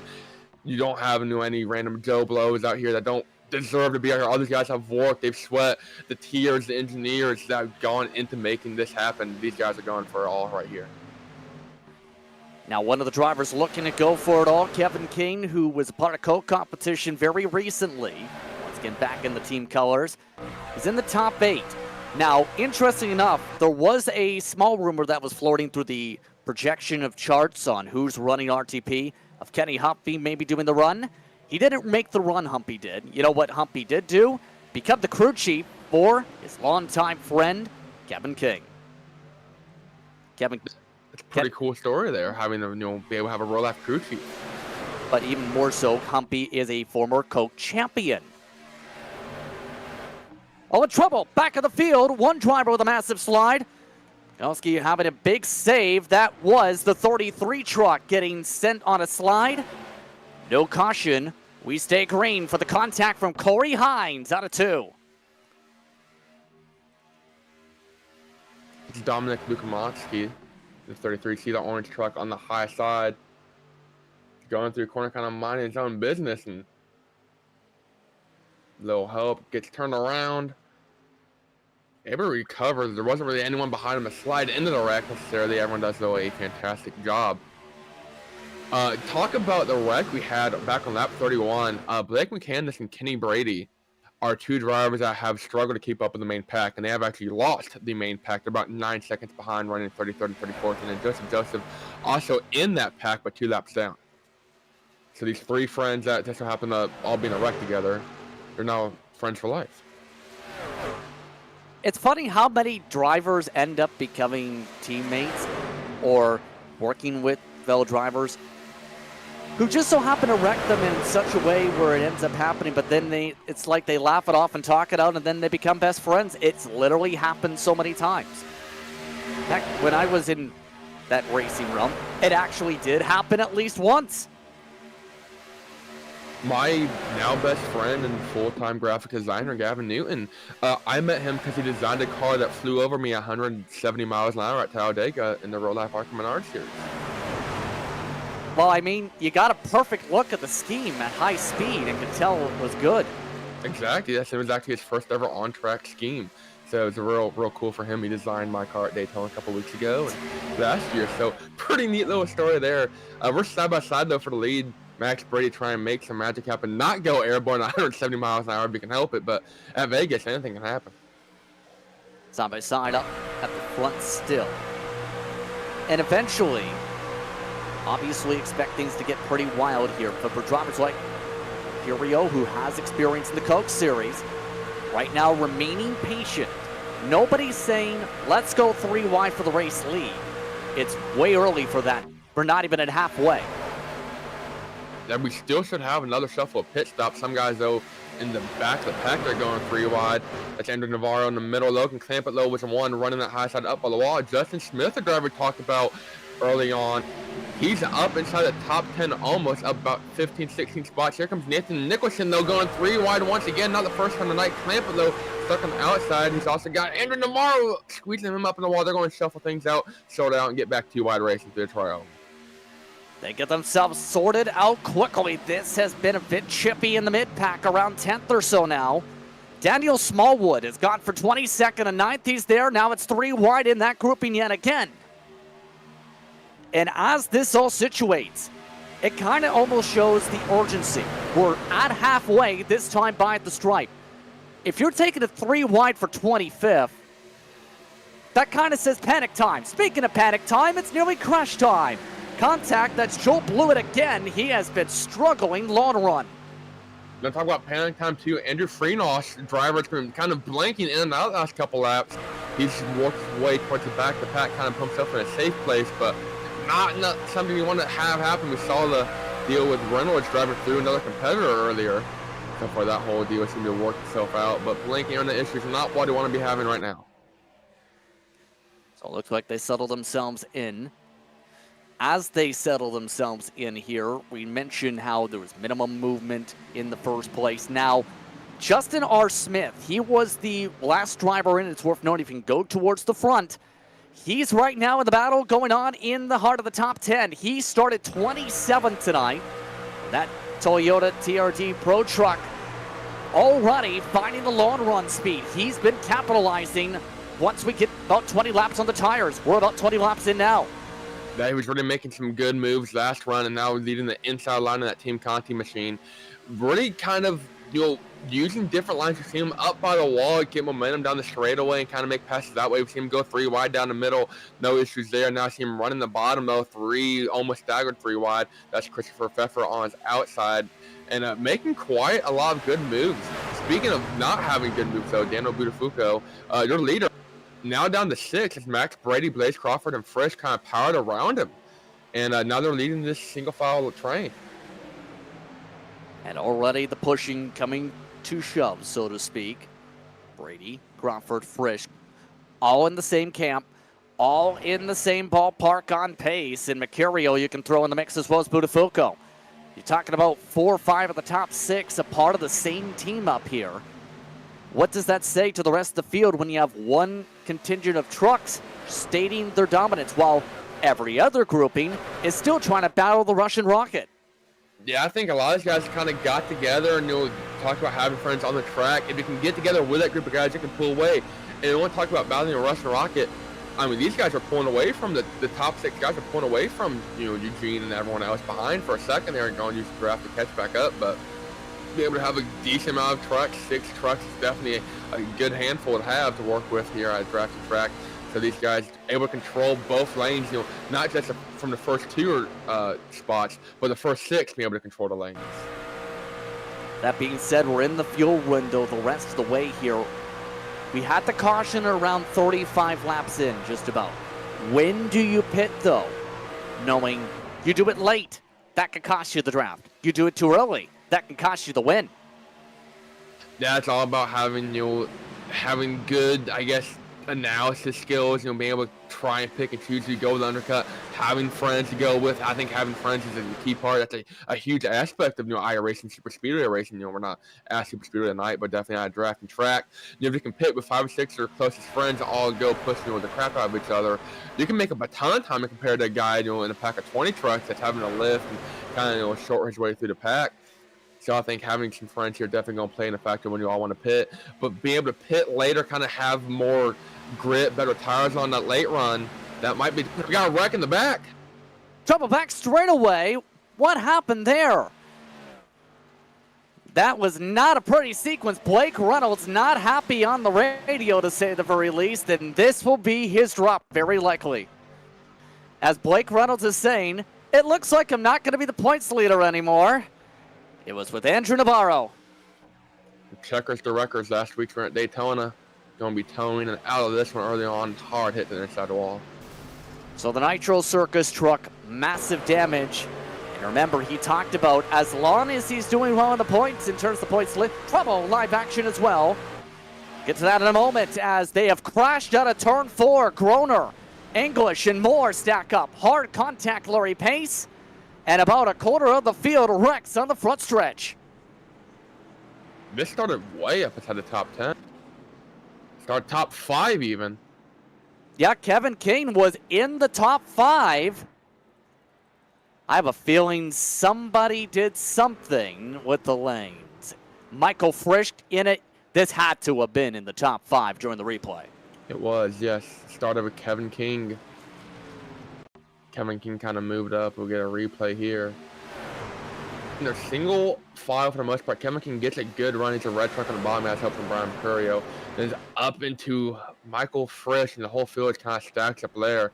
You don't have any random Joe Blows out here that don't deserve to be out here. All these guys have worked, they've sweat. The tiers, the engineers that have gone into making this happen. These guys are going for it all right here. Now, one of the drivers looking to go for it all, Kevin King, who was a part of co-competition very recently. Once again, back in the team colors. He's in the top 8. Now, interesting enough, there was a small rumor that was floating through the projection of charts on who's running RTP of Kenny Humpy maybe doing the run. He didn't make the run, Humpy did. You know what Humpy did do? Become the crew chief for his longtime friend, Kevin King. It's a pretty cool story there, having to be able to have a roll-off crew chief. But even more so, Humpy is a former Coke champion. Oh, in trouble, back of the field, one driver with a massive slide. Galski having a big save. That was the 33 truck getting sent on a slide. No caution. We stay green for the contact from Corey Hines out of 2. It's Dominic Lukamotsky, the 33. See the orange truck on the high side, going through the corner, kind of minding his own business, and little help, gets turned around, able to recover. There wasn't really anyone behind him to slide into the wreck necessarily. Everyone does, though, a fantastic job. Talk about the wreck we had back on lap 31. Blake McCandless and Kenny Brady are 2 drivers that have struggled to keep up with the main pack, and they have actually lost the main pack. They're about 9 seconds behind, running 33rd and 34th, and then Joseph also in that pack, but 2 laps down. So these 3 friends that just so happen to all be in a wreck together, they're now friends for life. It's funny how many drivers end up becoming teammates or working with fellow drivers who just so happen to wreck them in such a way where it ends up happening, but then it's like they laugh it off and talk it out, and then they become best friends. It's literally happened so many times. Heck, when I was in that racing realm, it actually did happen at least once. My now best friend and full-time graphic designer, Gavin Newton, I met him because he designed a car that flew over me 170 miles an hour at Talladega in the Road Life Arkham Menard series. Well, I mean, you got a perfect look at the scheme at high speed and could tell it was good. Exactly. Yes, it was actually his first ever on-track scheme. So it was a real cool for him. He designed my car at Daytona a couple weeks ago and last year. So pretty neat little story there. We're side by side though for the lead. Max Brady trying to make some magic happen, not go airborne at 170 miles an hour if he can help it. But at Vegas, anything can happen. Side by side up at the front still. And eventually, obviously expect things to get pretty wild here. But for drivers like Curio, who has experience in the Coke Series, right now remaining patient. Nobody's saying, let's go 3 wide for the race lead. It's way early for that. We're not even at halfway. That we still should have another shuffle of pit stops. Some guys, though, in the back of the pack, they're going 3 wide. That's Andrew Navarro in the middle. Logan Clamp at low with 1 running that high side up on the wall. Justin Smith, the driver we talked about early on. He's up inside the top 10 almost, about 15, 16 spots. Here comes Nathan Nicholson, though, going 3 wide once again. Not the first time tonight. Clampa, though, stuck on the outside. He's also got Andrew Navarro squeezing him up in the wall. They're going to shuffle things out, sort it out, and get back 2 wide racing through the trial. They get themselves sorted out quickly. This has been a bit chippy in the mid-pack, around 10th or so now. Daniel Smallwood has gone for 22nd and 9th. He's there. Now it's 3 wide in that grouping yet again. And as this all situates, it kind of almost shows the urgency. We're at halfway, this time by the stripe. If you're taking it 3 wide for 25th, that kind of says panic time. Speaking of panic time, it's nearly crash time. Contact, that's Joel Blewett again. He has been struggling long run. Now talk about panic time too. Andrew Freenos, driver's been kind of blanking in and out the last couple laps. He's worked his way towards the back. The pack kind of pumps up in a safe place, but not something you want to have happen. We saw the deal with Reynolds driving through another competitor earlier. So far, that whole deal seemed to work itself out. But blanking on the issues is not what we want to be having right now. So it looks like they settle themselves in. As they settle themselves in here, we mentioned how there was minimum movement in the first place. Now, Justin R. Smith, he was the last driver in. It's worth noting if you can go towards the front. He's right now in the battle going on in the heart of the top 10. He started 27th tonight. That Toyota TRD Pro Truck already finding the long run speed. He's been capitalizing once we get about 20 laps on the tires. We're about 20 laps in now. That he was really making some good moves last run and now leading the inside line of that Team Conti machine. Really kind of, using different lines. We see him up by the wall, get momentum down the straightaway and kind of make passes that way. We see him go 3 wide down the middle. No issues there. Now I see him running the bottom, though, 3, almost staggered 3 wide. That's Christopher Pfeffer on his outside. And making quite a lot of good moves. Speaking of not having good moves, though, Daniel Budafuco, your leader, now down to 6 is Max Brady, Blaze Crawford, and Frisch kind of powered around him. And now they're leading this single file train. And already the pushing coming to shove, so to speak. Brady, Crawford, Frisch, all in the same camp, all in the same ballpark on pace. And Mercurio you can throw in the mix as well as Budafuco. You're talking about 4 or 5 of the top 6, a part of the same team up here. What does that say to the rest of the field when you have one contingent of trucks stating their dominance while every other grouping is still trying to battle the Russian rocket? Yeah, I think a lot of these guys kind of got together and talk about having friends on the track. If you can get together with that group of guys, you can pull away. And we want to talk about battling a Russian rocket. I mean, these guys are pulling away from the top 6 guys are pulling away from Eugene and everyone else behind for a second there and going to use the draft to catch back up, but be able to have a decent amount of trucks, 6 trucks is definitely a good handful to have to work with here at Drafted Track. So these guys able to control both lanes, not just from the first 2 spots, but the first 6 being able to control the lanes. That being said, we're in the fuel window the rest of the way here. We had the caution around 35 laps in, just about. When do you pit, though? Knowing you do it late, that could cost you the draft. You do it too early, that can cost you the win. Yeah, it's all about having having good, I guess, analysis skills, being able to try and pick and choose who go with the undercut, having friends to go with. I think having friends is a key part. That's a huge aspect of iRacing, super speedway racing. We're not at super speedway tonight, but definitely at Draft and Track. If you can pit with 5 or 6 of your closest friends, all go pushing the crap out of each other, you can make up a ton of time compared to a guy in a pack of 20 trucks that's having to lift and kind of short his way through the pack. So I think having some friends here definitely going to play in a factor when you all want to pit. But being able to pit later, kind of have more grit, better tires on that late run, that might be. We got a wreck in the back. Trouble back straight away. What happened there? That was not a pretty sequence. Blake Reynolds not happy on the radio, to say the very least, and this will be his drop, very likely. As Blake Reynolds is saying, it looks like I'm not going to be the points leader anymore. It was with Andrew Navarro. Checkers to records last week. We're at Daytona. Going to be towing and out of this one early on. Hard hit to the inside the wall. So the Nitro Circus truck, massive damage. And remember, he talked about as long as he's doing well in the points, in terms of the points list, trouble live action as well. Get to that in a moment as they have crashed out of turn 4. Groner English and Moore stack up. Hard contact Larry Pace. And about a quarter of the field wrecks on the front stretch. This started way up inside the top 10. Start top 5 even. Yeah, Kevin King was in the top 5. I have a feeling somebody did something with the lanes. Michael Frisch in it. This had to have been in the top 5 during the replay. It was, yes. Started with Kevin King. Kevin King kind of moved up. We'll get a replay here. And they're single file for the most part. Kevin King gets a good run. He's a red truck on the bottom. That's help from Brian Curio. Then it's up into Michael Frisch, and the whole field kind of stacks up there.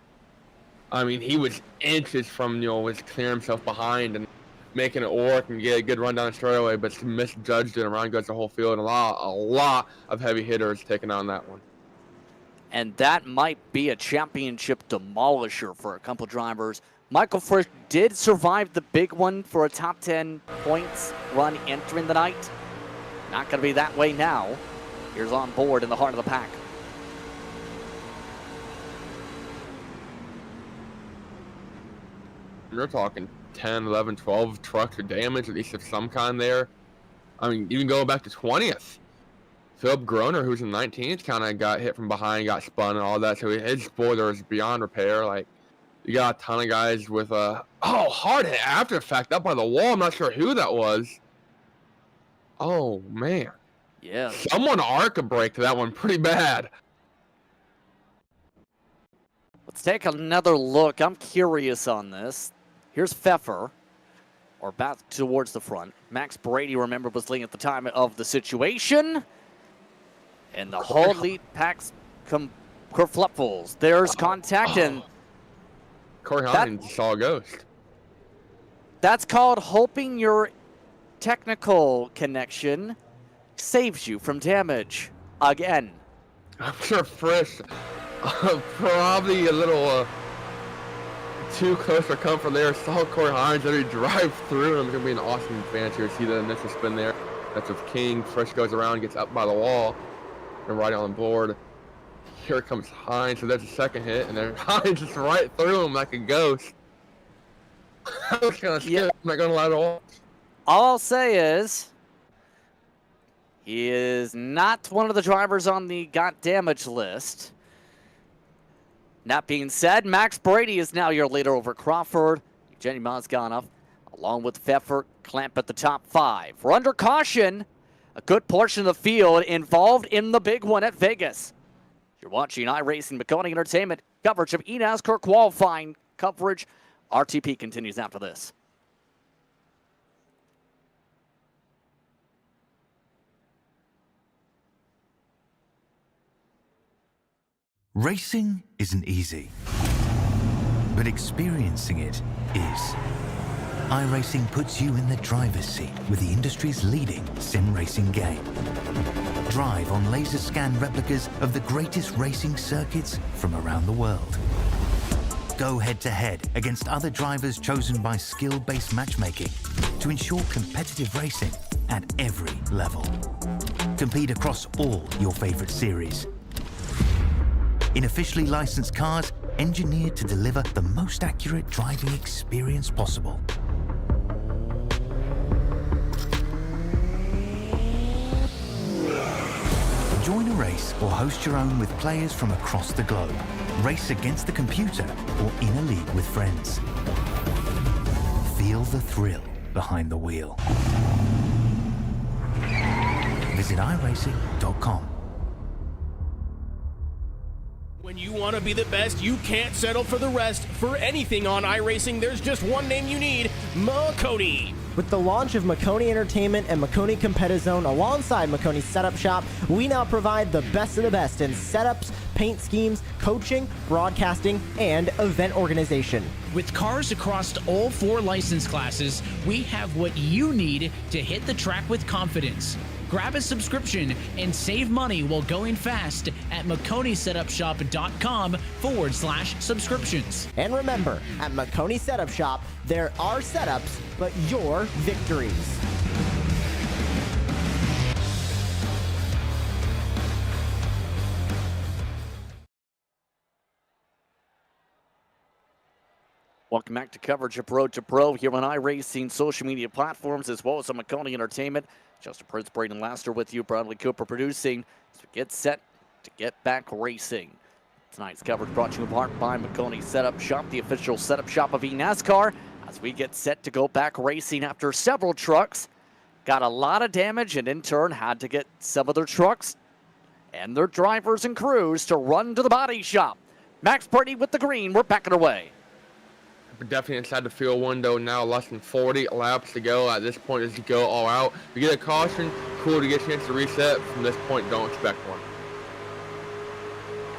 I mean, he was inches from, was clearing himself behind and making it work and get a good run down the straightaway, but misjudged it. Around goes the whole field. And a lot of heavy hitters taking on that one. And that might be a championship demolisher for a couple drivers. Michael Frisch did survive the big one for a top 10 points run entering the night. Not going to be that way now. Here's on board in the heart of the pack. You're talking 10, 11, 12 trucks of damage, at least of some kind there. I mean, even going back to 20th. Philip Groner, who's in 19th, kind of got hit from behind, got spun and all that. So his spoiler is beyond repair. Like, you got a ton of guys with hard hit after effect up by the wall. I'm not sure who that was. Oh, man. Yeah. Someone arc a break to that one pretty bad. Let's take another look. I'm curious on this. Here's Pfeffer, or back towards the front. Max Brady, remember, was leading at the time of the situation. And the whole lead packs kerfluffles. There's contact, and Corey Hines saw a ghost. That's called hoping your technical connection saves you from damage again. I'm sure Frisch probably a little too close for comfort there. Saw Corey Hines already drive through him. It's going to be an awesome advance here. See the initial spin there. That's with King. Frisch goes around, gets up by the wall, and riding on board. Here comes Hines. So there's a second hit, and then Hines is right through him like a ghost. I was kind of scared. I'm not going to lie to all. All I'll say is he is not one of the drivers on the got damage list. That being said, Max Brady is now your leader over Crawford, Jenny Mozganov, along with Pfeffer, Clamp at the top 5. We're under caution. A good portion of the field involved in the big one at Vegas. You're watching iRacing Maconi Entertainment coverage of eNASCAR qualifying coverage. RTP continues after this. Racing isn't easy, but experiencing it is. iRacing puts you in the driver's seat with the industry's leading sim racing game. Drive on laser scan replicas of the greatest racing circuits from around the world. Go head-to-head against other drivers chosen by skill-based matchmaking to ensure competitive racing at every level. Compete across all your favorite series. In officially licensed cars, engineered to deliver the most accurate driving experience possible. Join a race or host your own with players from across the globe. Race against the computer or in a league with friends. Feel the thrill behind the wheel. Visit iRacing.com. When you want to be the best, you can't settle for the rest. For anything on iRacing, there's just one name you need, Maconi. With the launch of Maconi Entertainment and Maconi Competizone alongside Maconi's Setup Shop, we now provide the best of the best in setups, paint schemes, coaching, broadcasting, and event organization. With cars across all 4 license classes, we have what you need to hit the track with confidence. Grab a subscription and save money while going fast at MaconiSetupShop.com/subscriptions. And remember, at Maconi Setup Shop, there are setups, but your victories. Welcome back to coverage of Road to Pro here on iRacing social media platforms as well as on Maconi Entertainment. Justin Prince, Braden Laster with you, Bradley Cooper producing as we get set to get back racing. Tonight's coverage brought to you in part by Maconi Setup Shop, the official setup shop of eNASCAR, as we get set to go back racing after several trucks got a lot of damage and in turn had to get some of their trucks and their drivers and crews to run to the body shop. Max Brady with the green, we're backing away. We're definitely inside the field window now, less than 40 laps to go. At this point, is to go all out. We get a caution, cool to get a chance to reset. From this point, don't expect one.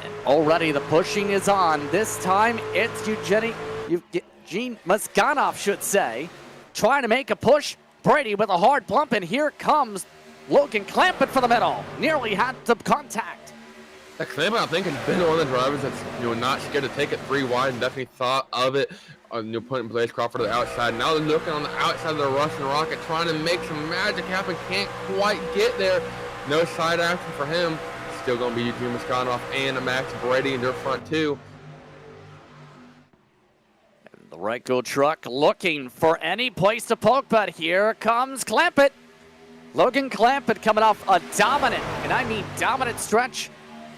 And already the pushing is on. This time, it's Eugene Muskanov, should say, trying to make a push. Brady with a hard bump, and here comes Logan Clampett for the middle. Nearly had some contact. That Clampett, I think, has been one of the drivers that's not scared to take it 3 wide and definitely thought of it. Putting Blaze Crawford to the outside. Now they're looking on the outside of the Russian Rocket, trying to make some magic happen. Can't quite get there. No side action for him. Still going to be Eugene Muskanov and Max Brady in their front two. And the Ryko truck looking for any place to poke, but here comes Clampett. Logan Clampett coming off a dominant, and I mean dominant stretch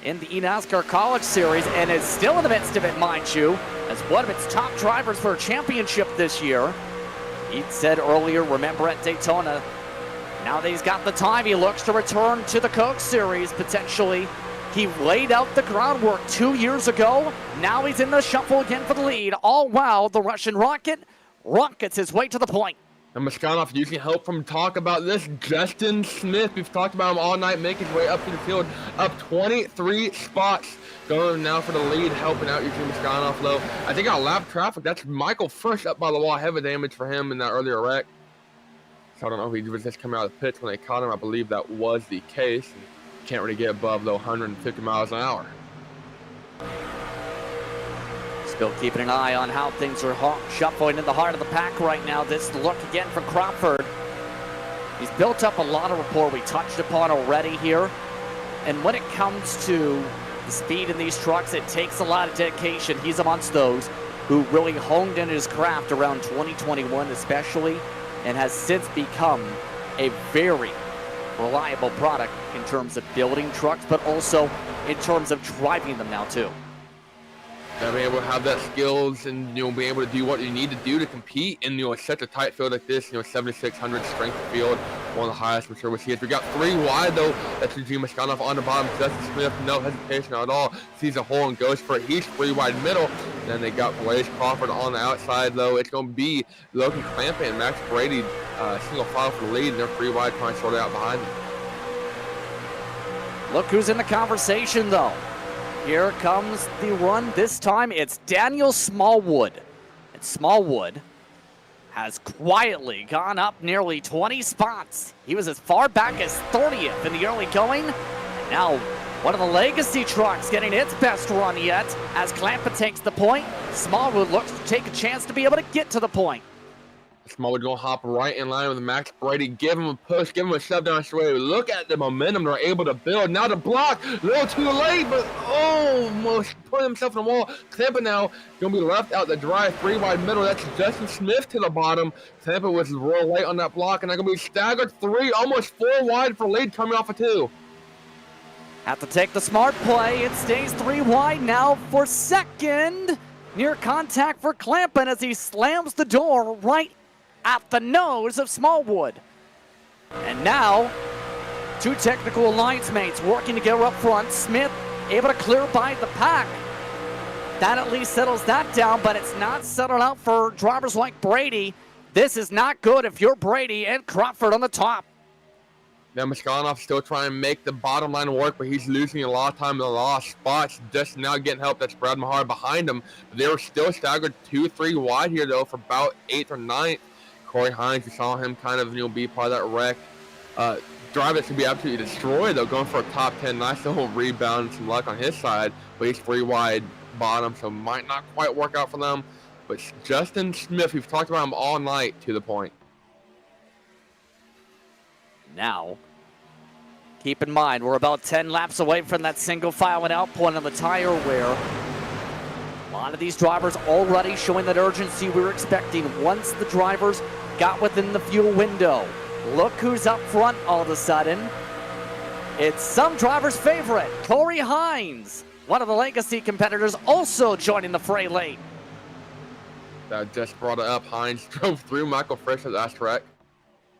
in the eNASCAR College Series, and is still in the midst of it, mind you, as one of its top drivers for a championship this year. He said earlier, remember at Daytona, now that he's got the time, he looks to return to the Coke Series potentially. He laid out the groundwork 2 years ago. Now he's in the shuffle again for the lead, all while the Russian Rocket rockets his way to the point. And Muskanov using help from talk about this. Justin Smith, we've talked about him all night, making his way up to the field, up 23 spots. Going now for the lead, helping out Eugene Muskanov low. I think on lap traffic, that's Michael Frisch up by the wall. Heavy damage for him in that earlier wreck. So I don't know if he was just coming out of the pits when they caught him. I believe that was the case. Can't really get above, though, 150 miles an hour. Still keeping an eye on how things are shuffling in the heart of the pack right now. This look again for Crawford. He's built up a lot of rapport we touched upon already here. And when it comes to the speed in these trucks, it takes a lot of dedication. He's amongst those who really honed in his craft around 2021 especially, and has since become a very reliable product in terms of building trucks, but also in terms of driving them now too. Being able to have that skills and being able to do what you need to do to compete in such a tight field like this. 7,600 strength field, one of the highest I'm sure we see it. We got 3 wide though. That's Eugene Muskanov on the bottom. Justin Smith, no hesitation at all. Sees a hole and goes for it. He's 3 wide middle. And then they got Blaze Crawford on the outside though. It's going to be Logan Clampett and Max Brady single file for the lead, and they're 3 wide trying to sort it out behind them. Look who's in the conversation though. Here comes the run. This time it's Daniel Smallwood. And Smallwood has quietly gone up nearly 20 spots. He was as far back as 30th in the early going. And now one of the legacy trucks getting its best run yet as Clampett takes the point. Smallwood looks to take a chance to be able to get to the point. Smallwood going to hop right in line with Max Brady. Give him a push, give him a shove down straight. Look at the momentum they're able to build. Now the block, a little too late, but almost put himself in the wall. Clampett now going to be left out the drive, 3 wide middle. That's Justin Smith to the bottom. Clampett was real late on that block, and they're going to be staggered 3, almost 4 wide for lead coming off of 2. Have to take the smart play. It stays 3 wide now for second. Near contact for Clampett as he slams the door right at the nose of Smallwood. And now, 2 technical alliance mates working together up front. Smith able to clear by the pack. That at least settles that down, but it's not settled out for drivers like Brady. This is not good if you're Brady and Crawford on the top. Now Muskanov still trying to make the bottom line work, but he's losing a lot of time in the lost spots. Just now getting help. That's Brad Mahar behind him. But they were still staggered 2-3 wide here, though, for about 8th or 9th. Corey Hines, we saw him kind of be part of that wreck. Drive that should be absolutely destroyed, though, going for a top 10. Nice little rebound and some luck on his side, but he's 3 wide bottom, so might not quite work out for them. But Justin Smith, we've talked about him all night, to the point. Now, keep in mind, we're about 10 laps away from that single file and out point on the tire wear. lot of these drivers already showing that urgency we were expecting once the drivers got within the fuel window. Look who's up front all of a sudden. It's some driver's favorite, Corey Hines, one of the legacy competitors, also joining the fray late. That just brought it up. Hines drove through Michael Frisch at last track,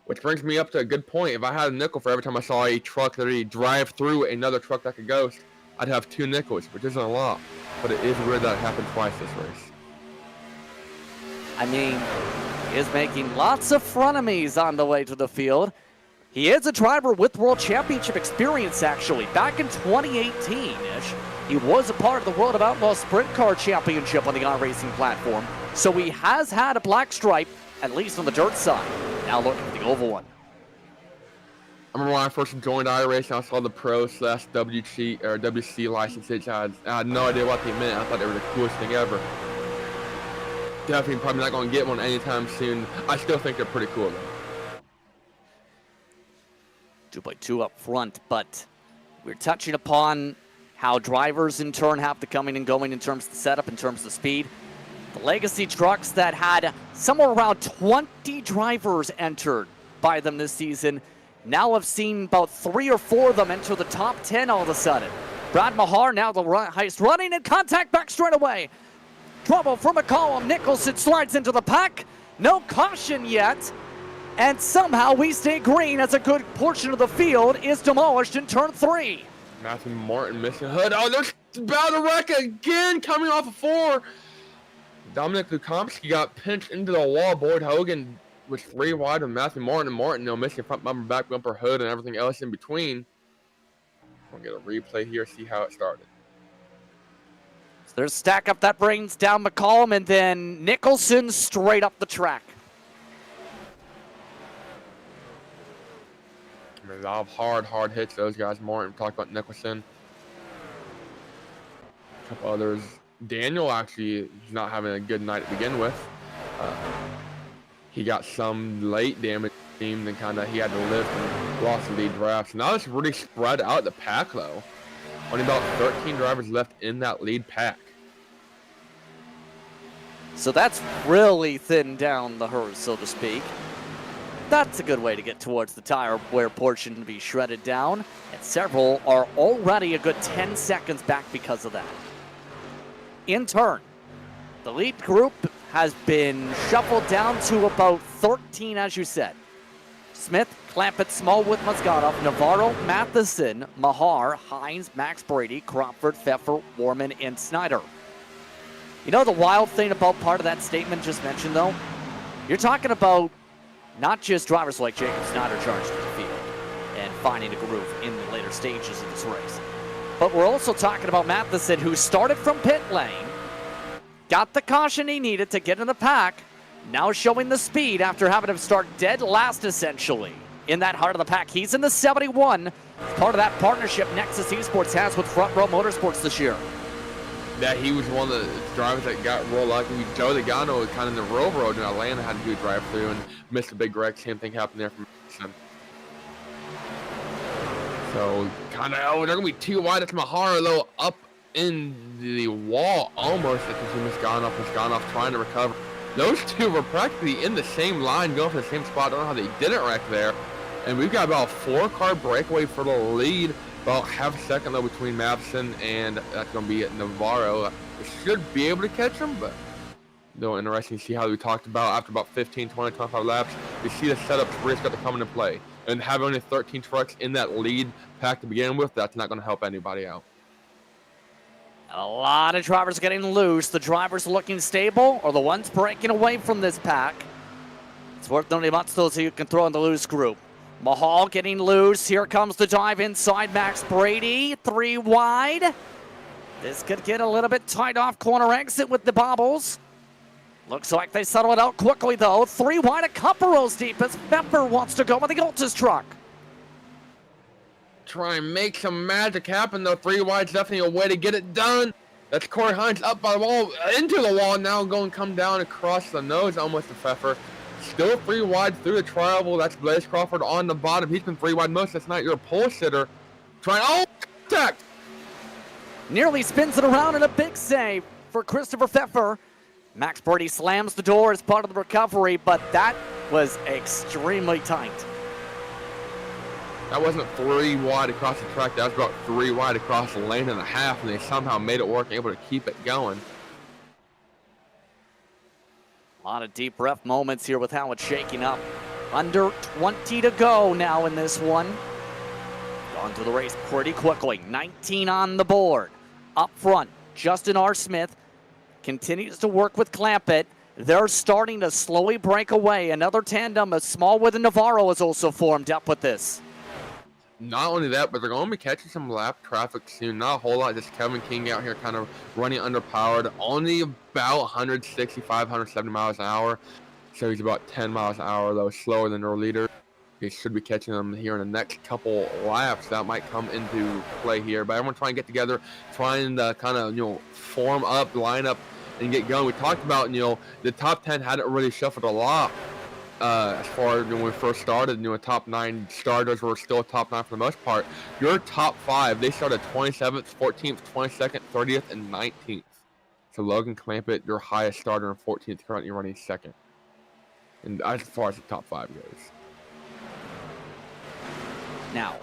which brings me up to a good point. If I had a nickel for every time I saw a truck literally drive through another truck that could ghost, I'd have 2 nickels, which isn't a lot, but it is weird that it happened twice this race. I mean, he is making lots of frenemies on the way to the field. He is a driver with World Championship experience, actually. Back in 2018-ish, he was a part of the World of Outlaws Sprint Car Championship on the iRacing platform. So he has had a black stripe, at least on the dirt side. Now looking for the oval one. I remember when I first joined iRacing, I saw the Pro/WC or WC licenses. I had no idea what they meant. I thought they were the coolest thing ever. Definitely probably not going to get one anytime soon. I still think they're pretty cool though. 2x2 up front, but we're touching upon how drivers in turn have the coming and going in terms of the setup, in terms of speed. The legacy trucks that had somewhere around 20 drivers entered by them this season now have seen about 3 or 4 of them enter the top 10 all of a sudden. Brad Mahar now the highest running, and contact back straight away. Trouble from McCollum. Nicholson slides into the pack. No caution yet. And somehow we stay green as a good portion of the field is demolished in turn 3. Matthew Martin missing hood. Oh, there's about to wreck again coming off of 4. Dominic Lukomsky got pinched into the wall. Boyd Hogan was 3 wide of Matthew Martin. And Martin, missing front bumper, back bumper, hood, and everything else in between. We'll get a replay here, see how it started. So there's a stack up that brings down McCollum, and then Nicholson straight up the track. I mean, a lot of hard hits, those guys. Martin talked about Nicholson. A couple others. Daniel actually is not having a good night to begin with. He got some late damage team, and kind of he had to lift and lost the lead draft. So now it's really spread out the pack though. Only about 13 drivers left in that lead pack. So that's really thinned down the herd, so to speak. That's a good way to get towards the tire wear portion to be shredded down. And several are already a good 10 seconds back because of that. In turn, the lead group has been shuffled down to about 13, as you said. Smith, Clampett, Smallwood, Mozgatov, Navarro, Matheson, Mahar, Hines, Max Brady, Crawford, Pfeffer, Warman, and Snyder. You know the wild thing about part of that statement just mentioned, though? You're talking about not just drivers like Jacob Snyder charged to the field and finding a groove in the later stages of this race. But we're also talking about Matheson, who started from pit lane, got the caution he needed to get in the pack, now showing the speed after having him start dead last, essentially, in that heart of the pack. He's in the 71, part of that partnership Nexus Esports has with Front Row Motorsports this year. That he was one of the drivers that got real lucky. Joe Logano was kind of in the railroad in Atlanta, had to do a drive through and missed a big wreck. Same thing happened there from Mason. So kind of, they're gonna be 2 wide. It's Mahara, a little up in the wall almost. I can see Mozgatov trying to recover. Those two were practically in the same line, going for the same spot. I don't know how they didn't wreck there. And we've got about a 4-car breakaway for the lead. About half a second though between Matheson and that's going to be Navarro. We should be able to catch him, but though interesting to see how we talked about after about 15, 20, 25 laps. You see the setup risk got to come into play. And having only 13 trucks in that lead pack to begin with, that's not going to help anybody out. A lot of drivers getting loose. The drivers looking stable or the ones breaking away from this pack. It's worth noting about still so you can throw in the loose group. Mahal getting loose. Here comes the dive inside Max Brady. 3 wide. This could get a little bit tight off corner exit with the bobbles. Looks like they settle it out quickly though. 3 wide, a couple rows deep as Pepper wants to go with the Altus truck. Try and make some magic happen though. 3 wide's definitely a way to get it done. That's Corey Hines up by the wall, into the wall now, going come down across the nose almost to Pfeffer. Still 3 wide through the triangle. That's Blaze Crawford on the bottom. He's been 3 wide most of this night. You're a pole sitter. Trying, oh, contact! Nearly spins it around in a big save for Christopher Pfeffer. Max Brady slams the door as part of the recovery, but that was extremely tight. That wasn't 3 wide across the track. That was about 3 wide across the lane and a half, and they somehow made it work, able to keep it going. A lot of deep breath moments here with how it's shaking up. Under 20 to go now in this one. Gone through the race pretty quickly. 19 on the board. Up front, Justin R. Smith continues to work with Clampett. They're starting to slowly break away. Another tandem of Smallwood and Navarro has also formed up with this. Not only that, but they're going to be catching some lap traffic soon. Not a whole lot. Just Kevin King out here kind of running underpowered. Only about 165, 170 miles an hour. So he's about 10 miles an hour, though, slower than their leader. He should be catching them here in the next couple laps. That might come into play here. But everyone trying to get together, trying to kind of, form up, line up, and get going. We talked about, the top 10 hadn't really shuffled a lot. As far as when we first started, top 9 starters were still top 9 for the most part. Your top 5, they started 27th, 14th, 22nd, 30th, and 19th. So Logan Clampett, your highest starter, and 14th, currently running second. And as far as the top 5 goes. Now,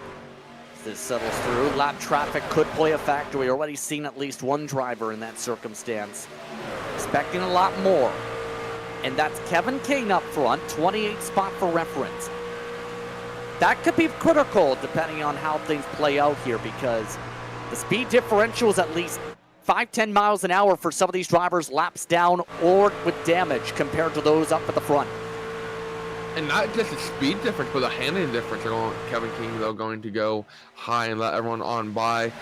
as this settles through, lap traffic could play a factor. We've already seen at least one driver in that circumstance. Expecting a lot more. And that's Kevin Kane up front, 28th spot for reference. That could be critical depending on how things play out here, because the speed differential is at least 5-10 miles an hour for some of these drivers, laps down or with damage compared to those up at the front. And not just a speed difference, but a handling difference. Kevin King, though, going to go high and let everyone on by,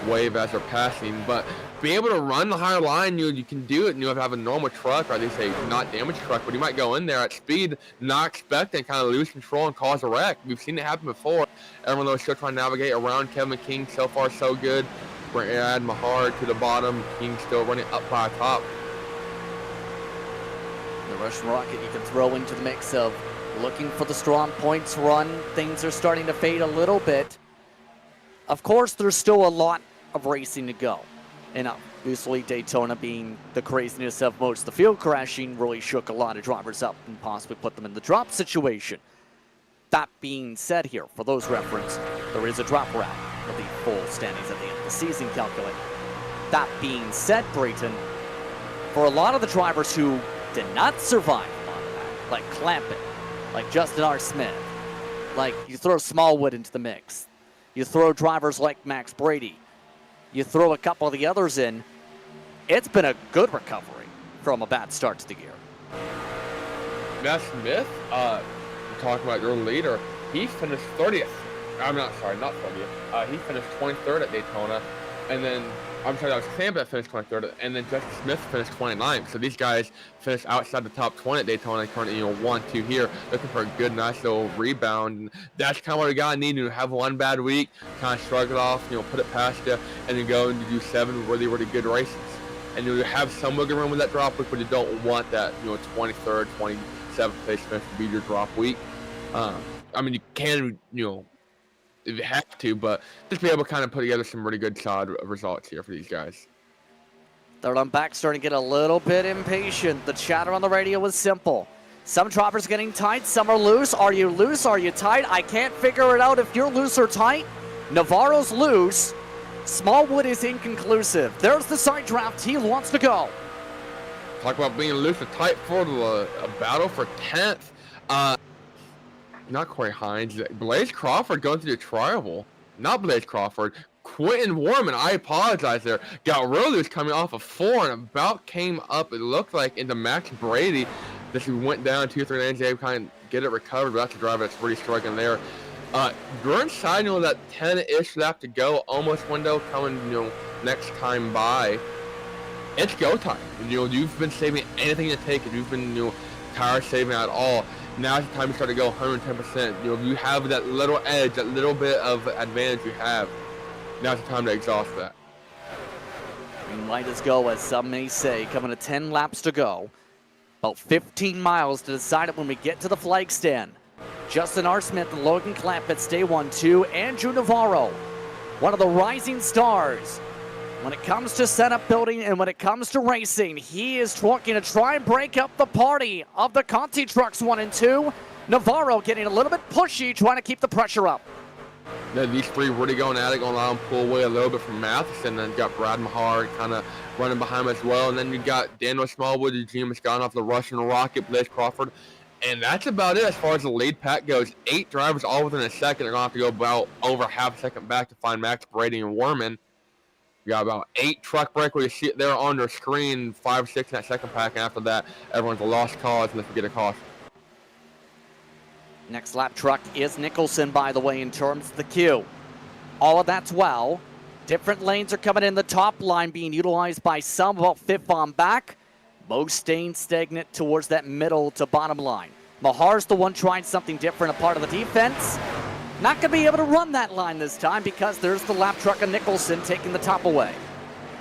wave as they're passing. But being able to run the higher line, you can do it. And you have a normal truck, or at least a not damaged truck, but you might go in there at speed, not expecting, kind of lose control and cause a wreck. We've seen it happen before. Everyone, though, is still trying to navigate around Kevin King. So far, so good. Brad Mahar to the bottom. King still running up by top. The Russian rocket you can throw into the mix of looking for the strong points run. Things are starting to fade a little bit. Of course, there's still a lot of racing to go. And obviously, Daytona being the craziness of most of the field crashing really shook a lot of drivers up and possibly put them in the drop situation. That being said here, for those reference, there is a drop route for the full standings at the end of the season calculate. That being said, Brayton, for a lot of the drivers who did not survive a lot of that, like Clampett, like Justin R. Smith, like you throw Smallwood into the mix, you throw drivers like Max Brady, you throw a couple of the others in, it's been a good recovery from a bad start to the year. Matt Smith, talking about your leader, he finished 30th. I'm not sorry, not 30th. He finished 23rd at Daytona, and then I'm sorry, that was Clampett that finished 23rd, and then Justin Smith finished 29th. So these guys finished outside the top 20 at Daytona, currently 1-2 here, looking for a good, nice little rebound. And that's kind of what we gotta need. Have one bad week, kind of shrug it off, put it past you, and then go and do 7 really, really good races. And you have some wiggle room with that drop week, but you don't want that 23rd, 27th place finish to be your drop week. I mean, you can, if you have to, but just be able to kind of put together some really good, solid results here for these guys. Third on back starting to get a little bit impatient. The chatter on the radio was simple. Some droppers getting tight, some are loose. Are you loose? Are you tight? I can't figure it out if you're loose or tight. Navarro's loose. Smallwood is inconclusive. There's the side draft. He wants to go. Talk about being loose or tight for a battle for 10th. Not Corey Hines. Blaze Crawford going through the trial. Not Blaze Crawford. Quentin Warman, I apologize there. Got real loose coming off of 4 and about came up, it looked like, into Max Brady. This went down 2 or 3 lanes. They kind of get it recovered, but that's a driver that's really struggling there. You're inside, that 10-ish lap to go, almost window coming, next time by. It's go time. You've been saving anything to take it. You've been, tire saving at all. Now's the time to start to go 110%. You have that little edge, that little bit of advantage you have. Now's the time to exhaust that. Green light is go, as some may say. Coming to 10 laps to go. About 15 miles to decide it when we get to the flag stand. Justin R. Smith and Logan Clampett stay 1-2. Andrew Navarro, one of the rising stars When it comes to setup building and when it comes to racing, he is looking to try and break up the party of the Conti trucks 1 and 2. Navarro getting a little bit pushy, trying to keep the pressure up. Now, these three really going at it, going to allow him to pull away a little bit from Matheson. Then you got Brad Mahar kind of running behind him as well. And then you got Daniel Smallwood, Eugene Moscon, the Russian Rocket, Blaze Crawford. And that's about it as far as the lead pack goes. 8 drivers all within a second. They're going to have to go about over half a second back to find Max Brady and Warman. You got about 8 truck breakers. You see it there on their screen, 5 or 6 in that second pack. And after that, everyone's a lost cause unless we get a caution. Next lap truck is Nicholson, by the way, in terms of the queue. All of that's well. Different lanes are coming in. The top line being utilized by some, about 5th on back. Most staying stagnant towards that middle to bottom line. Mahar's the one trying something different, a part of the defense. Not going to be able to run that line this time because there's the lap truck of Nicholson taking the top away.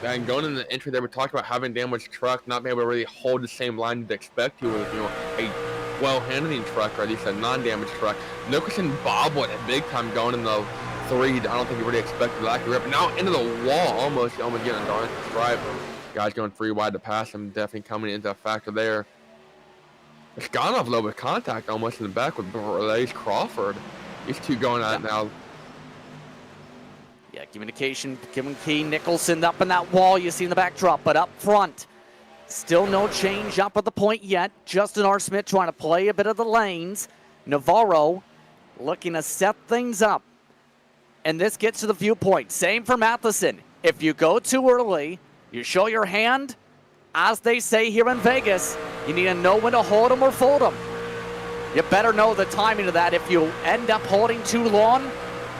And going in the entry there, we talked about having damaged truck, not being able to really hold the same line you'd expect to with, a well-handling truck, or at least a non-damaged truck. Nicholson bobbled it big time going in the 3. I don't think he really expected that grip. But now into the wall, almost getting a darn stripe. Guys going 3 wide to pass him, definitely coming into a factor there. It's gone off a little bit of contact almost in the back with Blaze Crawford. These two going at it now. Yeah, communication, giving Key Nicholson up in that wall you see in the backdrop, but up front, still no change up at the point yet. Justin R. Smith trying to play a bit of the lanes. Navarro looking to set things up. And this gets to the viewpoint. Same for Matheson. If you go too early, you show your hand, as they say here in Vegas, you need to know when to hold them or fold them. You better know the timing of that. If you end up holding too long,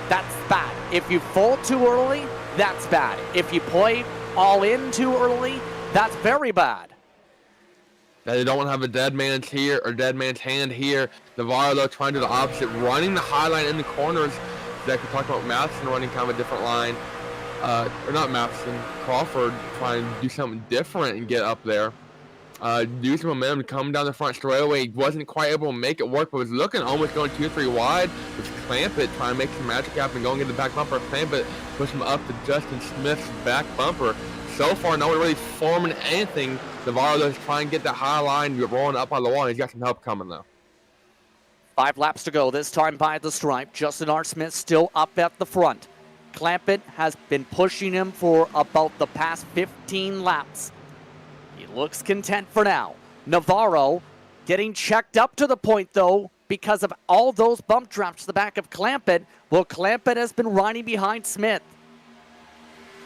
that's bad. If you fold too early, that's bad. If you play all in too early, that's very bad. They don't want to have a dead man's here or dead man's hand here. Navarro, though, trying to do the opposite, running the high line in the corners. Zach, we talked about Matheson running kind of a different line. Or not Matheson, Crawford trying to do something different and get up there. Use momentum coming down the front straightaway. He wasn't quite able to make it work, but was looking almost going 2 or 3 wide. Was Clampett trying to make some magic happen and go and get the back bumper. Clampett push him up to Justin Smith's back bumper. So far, no one really forming anything. Navarro does try and get that high line. You're rolling up on the wall. He's got some help coming, though. 5 laps to go, this time by the stripe. Justin R. Smith still up at the front. Clampett has been pushing him for about the past 15 laps. He looks content for now. Navarro getting checked up to the point, though, because of all those bump drops to the back of Clampett. Well, Clampett has been riding behind Smith.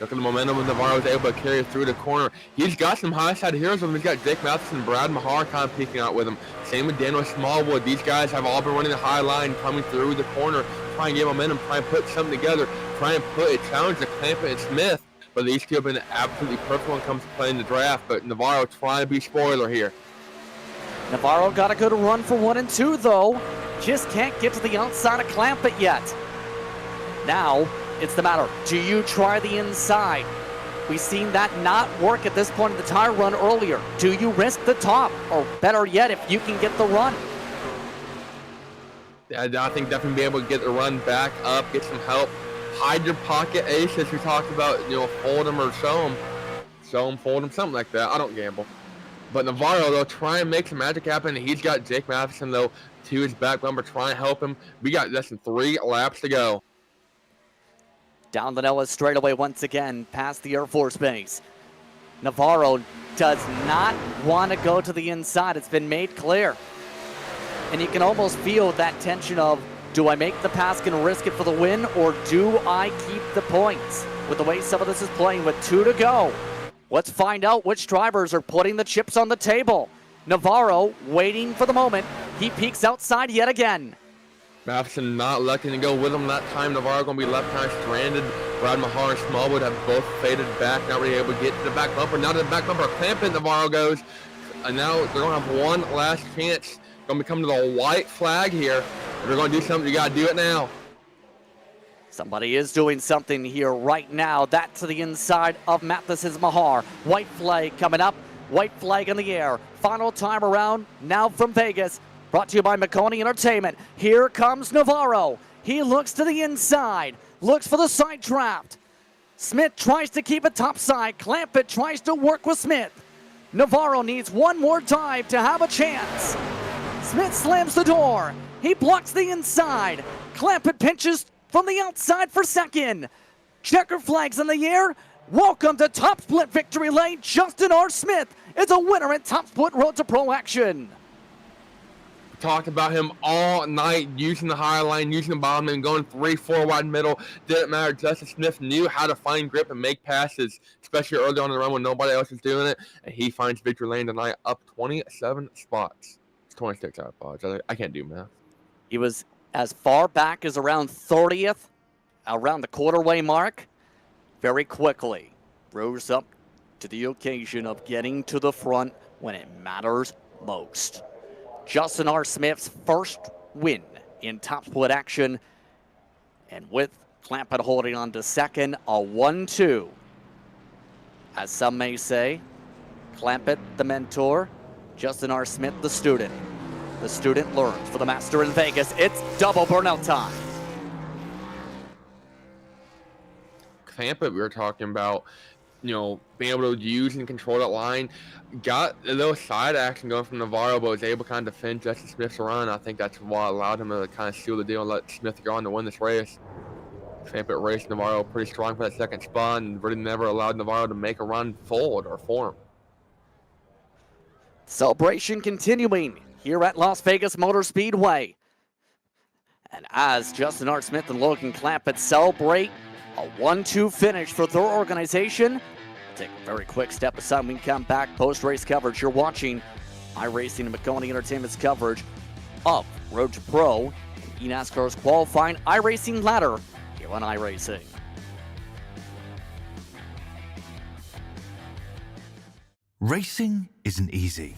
Look at the momentum when Navarro was able to carry it through the corner. He's got some high side heroes with him. He's got Jake Matheson and Brad Mahar kind of peeking out with him. Same with Daniel Smallwood. These guys have all been running the high line, coming through the corner, trying to get momentum, trying to put something together, trying to put a challenge to Clampett and Smith. But these two have been absolutely perfect when it comes to playing the draft. But Navarro trying to be spoiler here. Navarro got a good run for 1 and 2, though. Just can't get to the outside of Clampett yet. Now, it's the matter. Do you try the inside? We've seen that not work at this point of the tire run earlier. Do you risk the top? Or better yet, if you can get the run? I think definitely be able to get the run back up, get some help. Hide your pocket ace, as we talked about, fold them or show them. Show them, fold them, something like that. I don't gamble. But Navarro, though, try and make some magic happen. He's got Jake Matheson, though, to his back bumper, trying to help him. We got less than 3 laps to go. Down the Nellis straightaway once again, past the Air Force Base. Navarro does not want to go to the inside. It's been made clear. And you can almost feel that tension of, do I make the pass and risk it for the win, or do I keep the points? With the way some of this is playing with 2 to go. Let's find out which drivers are putting the chips on the table. Navarro waiting for the moment. He peeks outside yet again. Matheson not lucky to go with him that time. Navarro going to be left kind of stranded. Brad Mahar and Smallwood have both faded back, not really able to get to the back bumper. Now to the back bumper, Clampett, Navarro goes. And now they're going to have one last chance. Going to be coming to the white flag here. If you're going to do something, you got to do it now. Somebody is doing something here right now. That to the inside of Matheson's Mahar. White flag coming up. White flag in the air. Final time around now from Vegas. Brought to you by Maconi Entertainment. Here comes Navarro. He looks to the inside. Looks for the side draft. Smith tries to keep it topside. Clampett tries to work with Smith. Navarro needs one more dive to have a chance. Smith slams the door. He blocks the inside. Clampett pinches from the outside for second. Checker flags in the air. Welcome to Top Split Victory Lane. Justin R. Smith is a winner in Top Split Road to Pro action. Talked about him all night, using the high line, using the bottom, and going 3-4 wide middle. Didn't matter. Justin Smith knew how to find grip and make passes, especially early on in the run when nobody else was doing it. And he finds victory lane tonight, up 27 spots. It's 26, I apologize. I can't do math. He was as far back as around 30th, around the quarterway mark. Very quickly rose up to the occasion of getting to the front when it matters most. Justin R. Smith's first win in Top Split action, and with Clampett holding on to second, a 1-2. As some may say, Clampett the mentor, Justin R. Smith the student. The student learns for the master in Vegas. It's double burnout time. Clampett, we were talking about, being able to use and control that line. Got a little side action going from Navarro, but was able to kind of defend Justin Smith's run. I think that's what allowed him to kind of seal the deal and let Smith go on to win this race. Clampett raced Navarro pretty strong for that second spot and really never allowed Navarro to make a run forward or form. Celebration continuing here at Las Vegas Motor Speedway. And as Justin R. Smith and Logan Clampett celebrate a 1-2 finish for their organization, take a very quick step aside when we come back. Post-race coverage. You're watching iRacing and Maconi Entertainment's coverage of Road to Pro, eNASCAR's qualifying iRacing ladder here on iRacing. Racing isn't easy,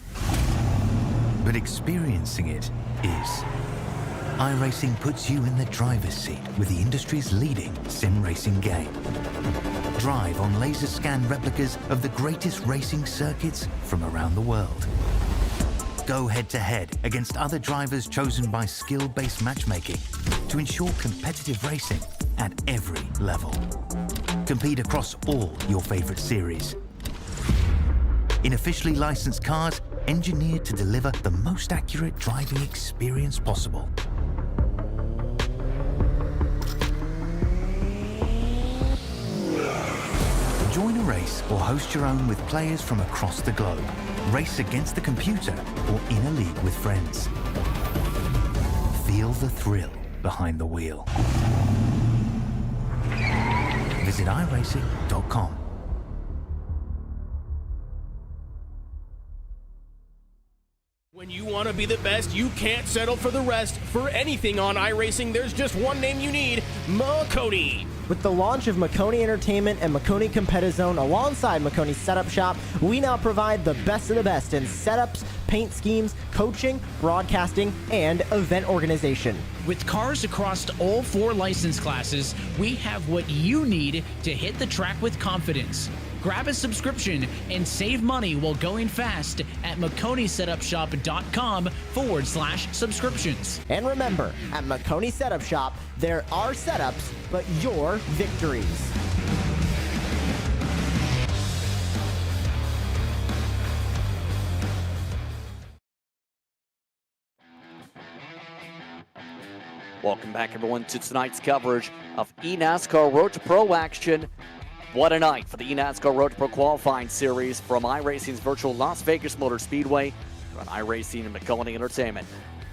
but experiencing it is. iRacing puts you in the driver's seat with the industry's leading sim racing game. Drive on laser scan replicas of the greatest racing circuits from around the world. Go head-to-head against other drivers chosen by skill-based matchmaking to ensure competitive racing at every level. Compete across all your favorite series. In officially licensed cars, engineered to deliver the most accurate driving experience possible. Join a race or host your own with players from across the globe. Race against the computer or in a league with friends. Feel the thrill behind the wheel. Visit iRacing.com. When you want to be the best, you can't settle for the rest. For anything on iRacing, there's just one name you need, Maconi. With the launch of Maconi Entertainment and Maconi Competizone alongside Maconi Setup Shop, we now provide the best of the best in setups, paint schemes, coaching, broadcasting, and event organization. With cars across all 4 license classes, we have what you need to hit the track with confidence. Grab a subscription and save money while going fast at MaconiSetupShop.com/subscriptions. And remember, at Maconi Setup Shop, there are setups, but your victories. Welcome back, everyone, to tonight's coverage of eNASCAR Road to Pro action. What a night for the eNASCAR Road to Pro qualifying series from iRacing's virtual Las Vegas Motor Speedway on iRacing and Maconi Entertainment.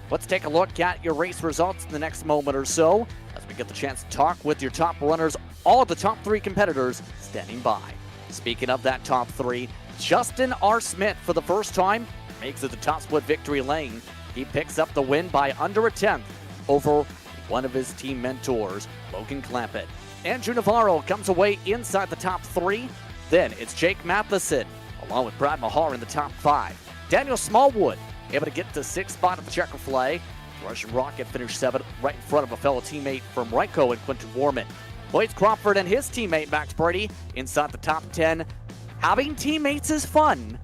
Let's take a look at your race results in the next moment or so as we get the chance to talk with your top runners, all of the top 3 competitors standing by. Speaking of that top 3, Justin R. Smith, for the first time, makes it the top split victory lane. He picks up the win by under a tenth over one of his team mentors, Logan Clampett. Andrew Navarro comes away inside the top 3. Then it's Jake Matheson, along with Brad Mahar in the top 5. Daniel Smallwood able to get to 6th spot at the checker flag. Russian Rocket finished 7th, right in front of a fellow teammate from Ryko and Quinton Warman. Blades Crawford and his teammate Max Brady inside the top 10. Having teammates is fun.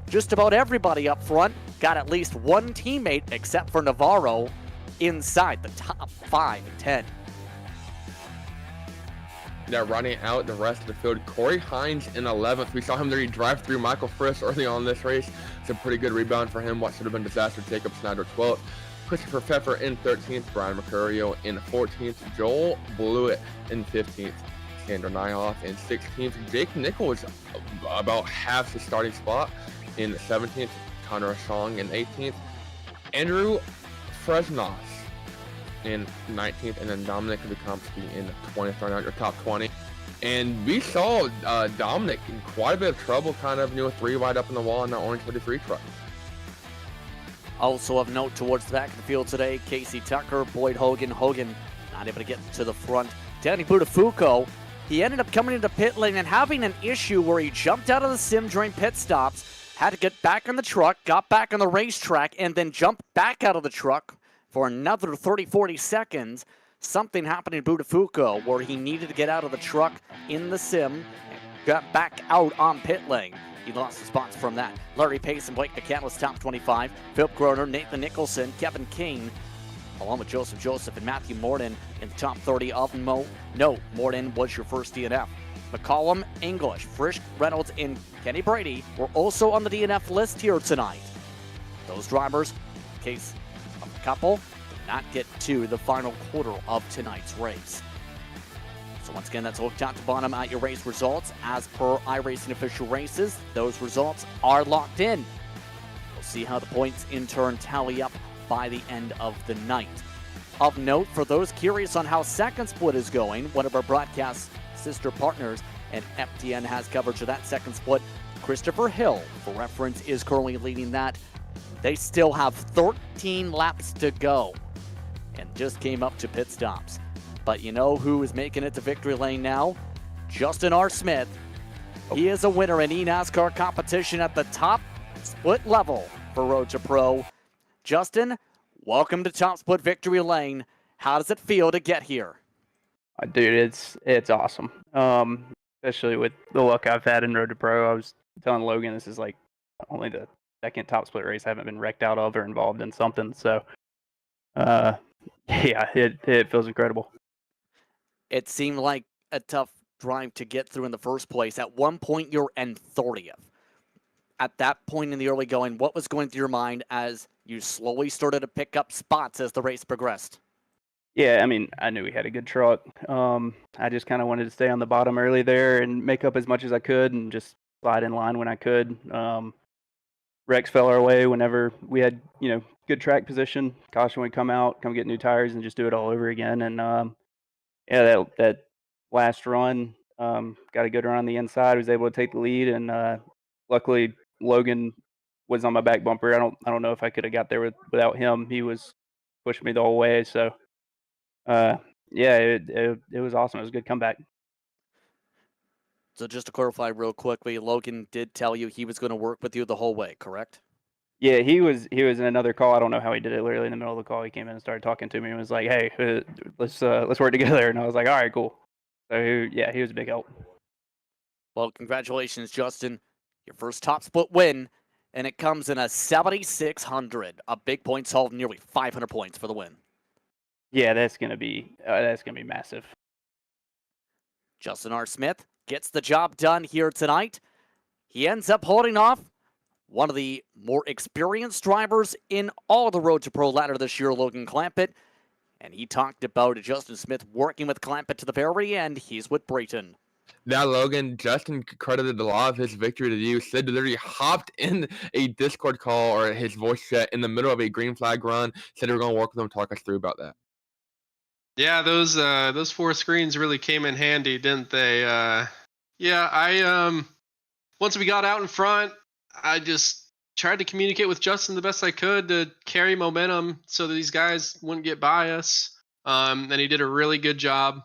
Just about everybody up front got at least one teammate except for Navarro inside the top 5 and 10. Now running out the rest of the field, Corey Hines in 11th. We saw him there drive through Michael Friss early on in this race. It's a pretty good rebound for him. What should have been disaster. Jacob Snyder 12th. Christopher Pfeffer in 13th. Brian Mercurio in 14th. Joel Blewett in 15th. Sandra Nyhoff in 16th. Jake Nichols about half the starting spot in 17th. Connor Song in 18th. Andrew Fresnos in 19th, and then Dominic Vikomsky in 20th, running out your top 20. And we saw Dominic in quite a bit of trouble, kind of, 3 wide up in the wall in that orange 33 truck. Also of note towards the back of the field today, Casey Tucker, Boyd Hogan not able to get to the front. Danny Buttafuoco, he ended up coming into pit lane and having an issue where he jumped out of the sim during pit stops, had to get back on the truck, got back on the racetrack, and then jumped back out of the truck for another 30-40 seconds. Something happened in Buttafuoco where he needed to get out of the truck in the sim and got back out on pit lane. He lost the spots from that. Larry Pace and Blake McCandless top 25. Philip Groner, Nathan Nicholson, Kevin Kane, along with Joseph and Matthew Morden in the top 30 of Morden was your first DNF. McCollum, English, Frisch, Reynolds, and Kenny Brady were also on the DNF list here tonight. Those drivers, in case of a couple, did not get to the final quarter of tonight's race. So once again, that's looked top to bottom at your race results. As per iRacing official races, those results are locked in. We'll see how the points in turn tally up by the end of the night. Of note, for those curious on how second split is going, one of our broadcast sister partners and FTN has coverage of that second split. Christopher Hill, for reference, is currently leading that. They still have 13 laps to go and just came up to pit stops. But you know who is making it to victory lane now? Justin R. Smith. He is a winner in eNASCAR competition at the top split level for Road to Pro. Justin, welcome to Top Split Victory Lane. How does it feel to get here? Dude, it's awesome. Especially with the luck I've had in Road to Pro. I was telling Logan this is like only the second top split race I haven't been wrecked out of or involved in something. So, yeah, it feels incredible. It seemed like a tough drive to get through in the first place. At one point, you're in 30th. At that point in the early going, what was going through your mind as you slowly started to pick up spots as the race progressed? Yeah, I mean, I knew we had a good truck. I just kind of wanted to stay on the bottom early there and make up as much as I could and just slide in line when I could. Rex fell our way whenever we had, good track position. Caution would come out, come get new tires, and just do it all over again. And yeah, that last run, got a good run on the inside. Was able to take the lead, and luckily Logan was on my back bumper. I don't know if I could have got there without him. He was pushing me the whole way. So yeah, it was awesome. It was a good comeback. So just to clarify real quickly, Logan did tell you he was going to work with you the whole way, correct? Yeah, he was in another call. I don't know how he did it. Literally in the middle of the call, he came in and started talking to me and was like, "Hey, let's work together." And I was like, "All right, cool." So yeah, he was a big help. Well, congratulations, Justin. Your first top split win, and it comes in a 7,600. A big points haul, nearly 500 points for the win. Yeah, that's gonna be massive. Justin R. Smith gets the job done here tonight. He ends up holding off one of the more experienced drivers in all the Road to Pro ladder this year, Logan Clampett. And he talked about Justin Smith working with Clampett to the very end. He's with Brayton. Now, Logan, Justin credited a lot of his victory to you. Sid literally hopped in a Discord call or his voice chat in the middle of a green flag run. Said we were going to work with him, talk us through about that. Yeah, those 4 screens really came in handy, didn't they? Once we got out in front, I just tried to communicate with Justin the best I could to carry momentum so that these guys wouldn't get by us. And he did a really good job.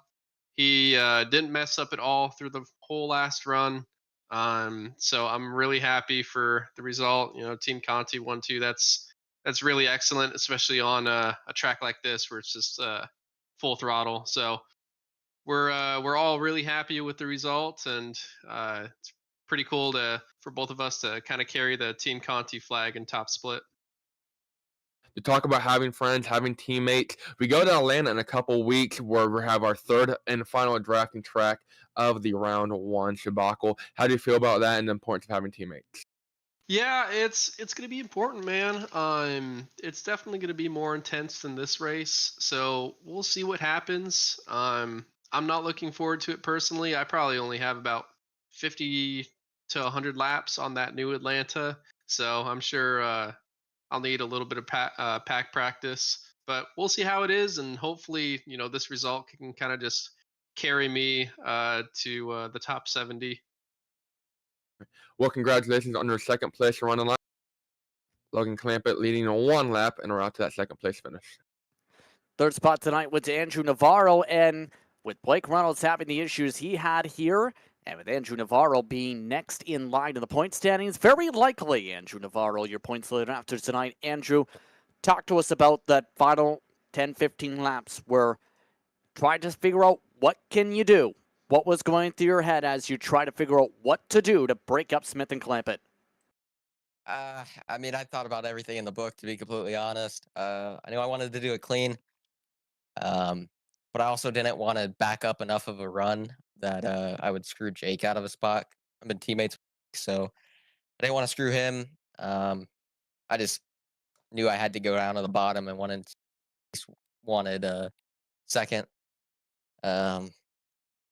He didn't mess up at all through the whole last run. So I'm really happy for the result. Team Conti 1-2. That's really excellent, especially on a track like this where it's just full throttle. So we're all really happy with the result, and it's pretty cool for both of us to kind of carry the Team Conti flag in top split. to talk about having friends, having teammates. We go to Atlanta in a couple weeks where we have our third and final drafting track of the round one debacle. How do you feel about that and the importance of having teammates? Yeah, it's gonna be important, man. It's definitely gonna be more intense than this race, so we'll see what happens. I'm not looking forward to it personally. I probably only have about 50 to 100 laps on that new Atlanta, so I'm sure I'll need a little bit of pack practice. But we'll see how it is, and hopefully, this result can kind of just carry me to the top 70. Well, congratulations on your second place run line. Logan Clampett leading on one lap and route to that second place finish. Third spot tonight went to Andrew Navarro, and with Blake Reynolds having the issues he had here, and with Andrew Navarro being next in line in the point standings, very likely, Andrew Navarro, your points leader after tonight. Andrew, talk to us about that final 10, 15 laps where trying to figure out what can you do. What was going through your head as you try to figure out what to do to break up Smith and Clampett? I mean, I thought about everything in the book, to be completely honest. I knew I wanted to do it clean, um, but I also didn't want to back up enough of a run that I would screw Jake out of a spot. I've been teammates, so I didn't want to screw him. I just knew I had to go down to the bottom and wanted second. Um,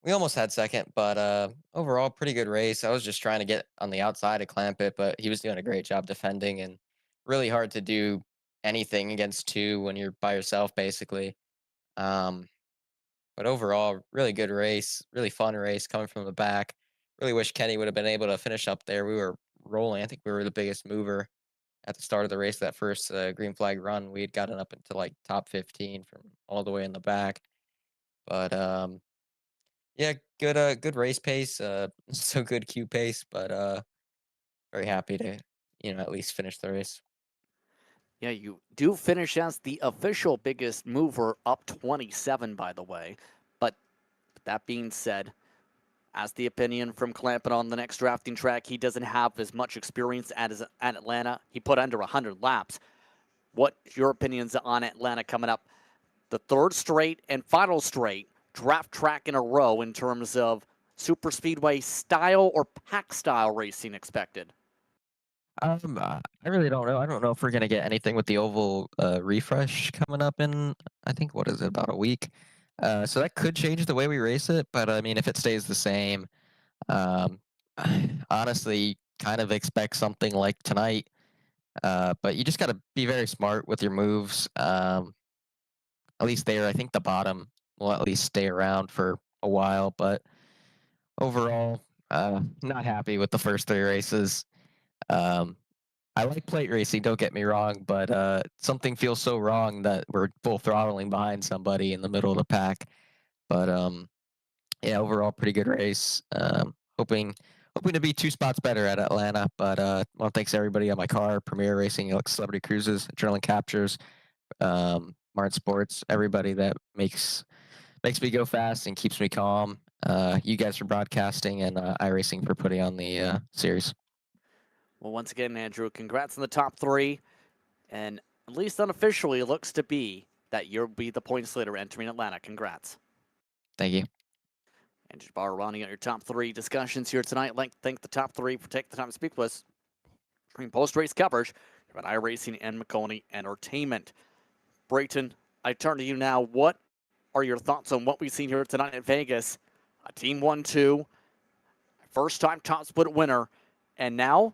we almost had second, but overall, pretty good race. I was just trying to get on the outside of Clampett, but he was doing a great job defending, and really hard to do anything against two when you're by yourself, basically. Um, but overall, really good race, really fun race coming from the back. Really wish Kenny would have been able to finish up there. We were rolling. I think we were the biggest mover at the start of the race. That first green flag run, we had gotten up into like top 15 from all the way in the back. But yeah, good race pace. So good Q pace, but very happy to at least finish the race. Yeah, you do finish as the official biggest mover, up 27, by the way. But that being said, as the opinion from Clampett on the next drafting track, he doesn't have as much experience at Atlanta. He put under 100 laps. What's your opinions on Atlanta coming up? The third straight and final straight draft track in a row in terms of super speedway style or pack style racing expected? I really don't know. I don't know if we're gonna get anything with the oval refresh coming up in, I think, what is it, about a week. So that could change the way we race it, but I mean, if it stays the same, um, honestly, kind of expect something like tonight. But you just got to be very smart with your moves. At least there, I think the bottom will at least stay around for a while. But overall, not happy with the first three races. I like plate racing, don't get me wrong, but something feels so wrong that we're full throttling behind somebody in the middle of the pack. But yeah, overall, pretty good race. Hoping to be 2 spots better at Atlanta. But I want to thanks everybody on my car, Premier Racing, Celebrity Cruises, Adrenaline Captures, Martin Sports, everybody that makes me go fast and keeps me calm. You guys for broadcasting, and iRacing for putting on the series. Well, once again, Andrew, congrats on the top 3. And at least unofficially, it looks to be that you'll be the points leader entering Atlanta. Congrats. Thank you. Andrew Barr rounding out your top 3 discussions here tonight. I'd like to thank the top 3 for taking the time to speak with us. During post-race coverage about iRacing and Maconi Entertainment. Brayton, I turn to you now. What are your thoughts on what we've seen here tonight at Vegas? A team 1-2, first-time top split winner, and now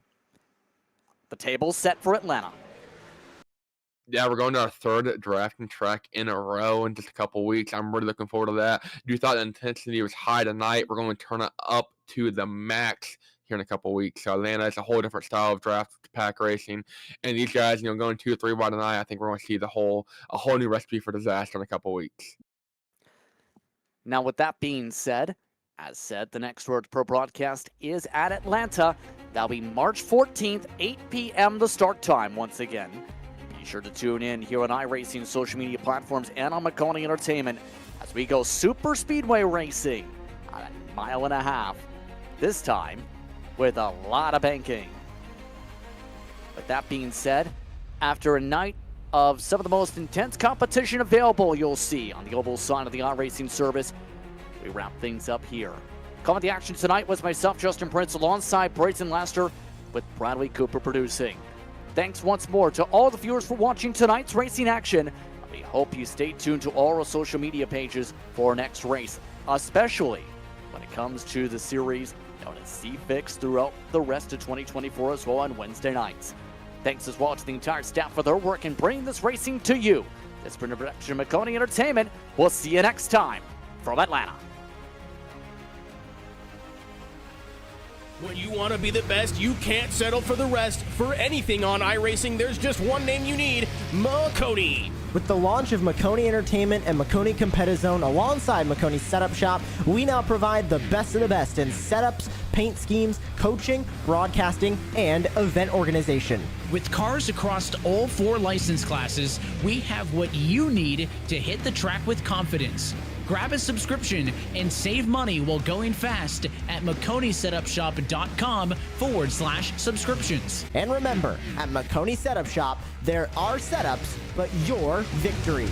the table's set for Atlanta. Yeah, we're going to our third drafting track in a row in just a couple weeks. I'm really looking forward to that. You thought the intensity was high tonight. We're going to turn it up to the max here in a couple weeks. So Atlanta is a whole different style of draft pack racing. And these guys, going 2 or 3 wide tonight, I think we're going to see a whole new recipe for disaster in a couple weeks. Now, with that being said, as said, the next Road to Pro broadcast is at Atlanta. That'll be March 14th, 8 p.m. the start time once again. Be sure to tune in here on iRacing social media platforms and on Maconi Entertainment as we go super speedway racing on a 1.5 miles. This time with a lot of banking. With that being said, after a night of some of the most intense competition available you'll see on the oval side of the iRacing service. We wrap things up here. Calling the action tonight was myself, Justin Prince, alongside Brayson Laster, with Bradley Cooper producing. Thanks once more to all the viewers for watching tonight's racing action. We hope you stay tuned to all our social media pages for our next race, especially when it comes to the series known as C-Fix throughout the rest of 2024 as well on Wednesday nights. Thanks as well to the entire staff for their work in bringing this racing to you. This has been a production of Maconi Entertainment. We'll see you next time from Atlanta. When you want to be the best, you can't settle for the rest. For anything on iRacing, there's just one name you need, Maconi. With the launch of Maconi Entertainment and Maconi Competizone alongside Maconi Setup Shop, we now provide the best of the best in setups, paint schemes, coaching, broadcasting, and event organization. With cars across all 4 license classes, we have what you need to hit the track with confidence. Grab a subscription and save money while going fast at MaconiSetupShop.com/subscriptions. And remember, at Maconi Setup Shop, there are setups, but your victories.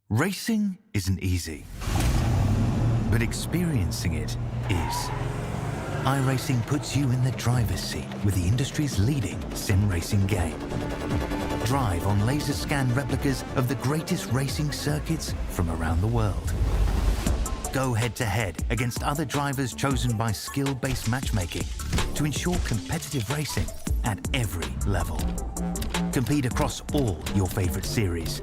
Racing isn't easy, but experiencing it is. iRacing puts you in the driver's seat with the industry's leading sim racing game. Drive on laser scan replicas of the greatest racing circuits from around the world. Go head to head against other drivers chosen by skill-based matchmaking to ensure competitive racing at every level. Compete across all your favorite series.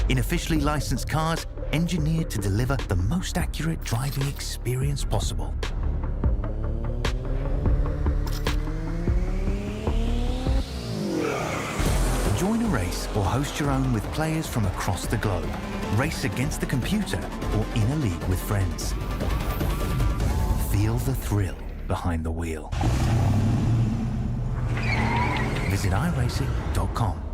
In officially licensed cars, engineered to deliver the most accurate driving experience possible. Join a race or host your own with players from across the globe. Race against the computer or in a league with friends. Feel the thrill behind the wheel. Visit iRacing.com.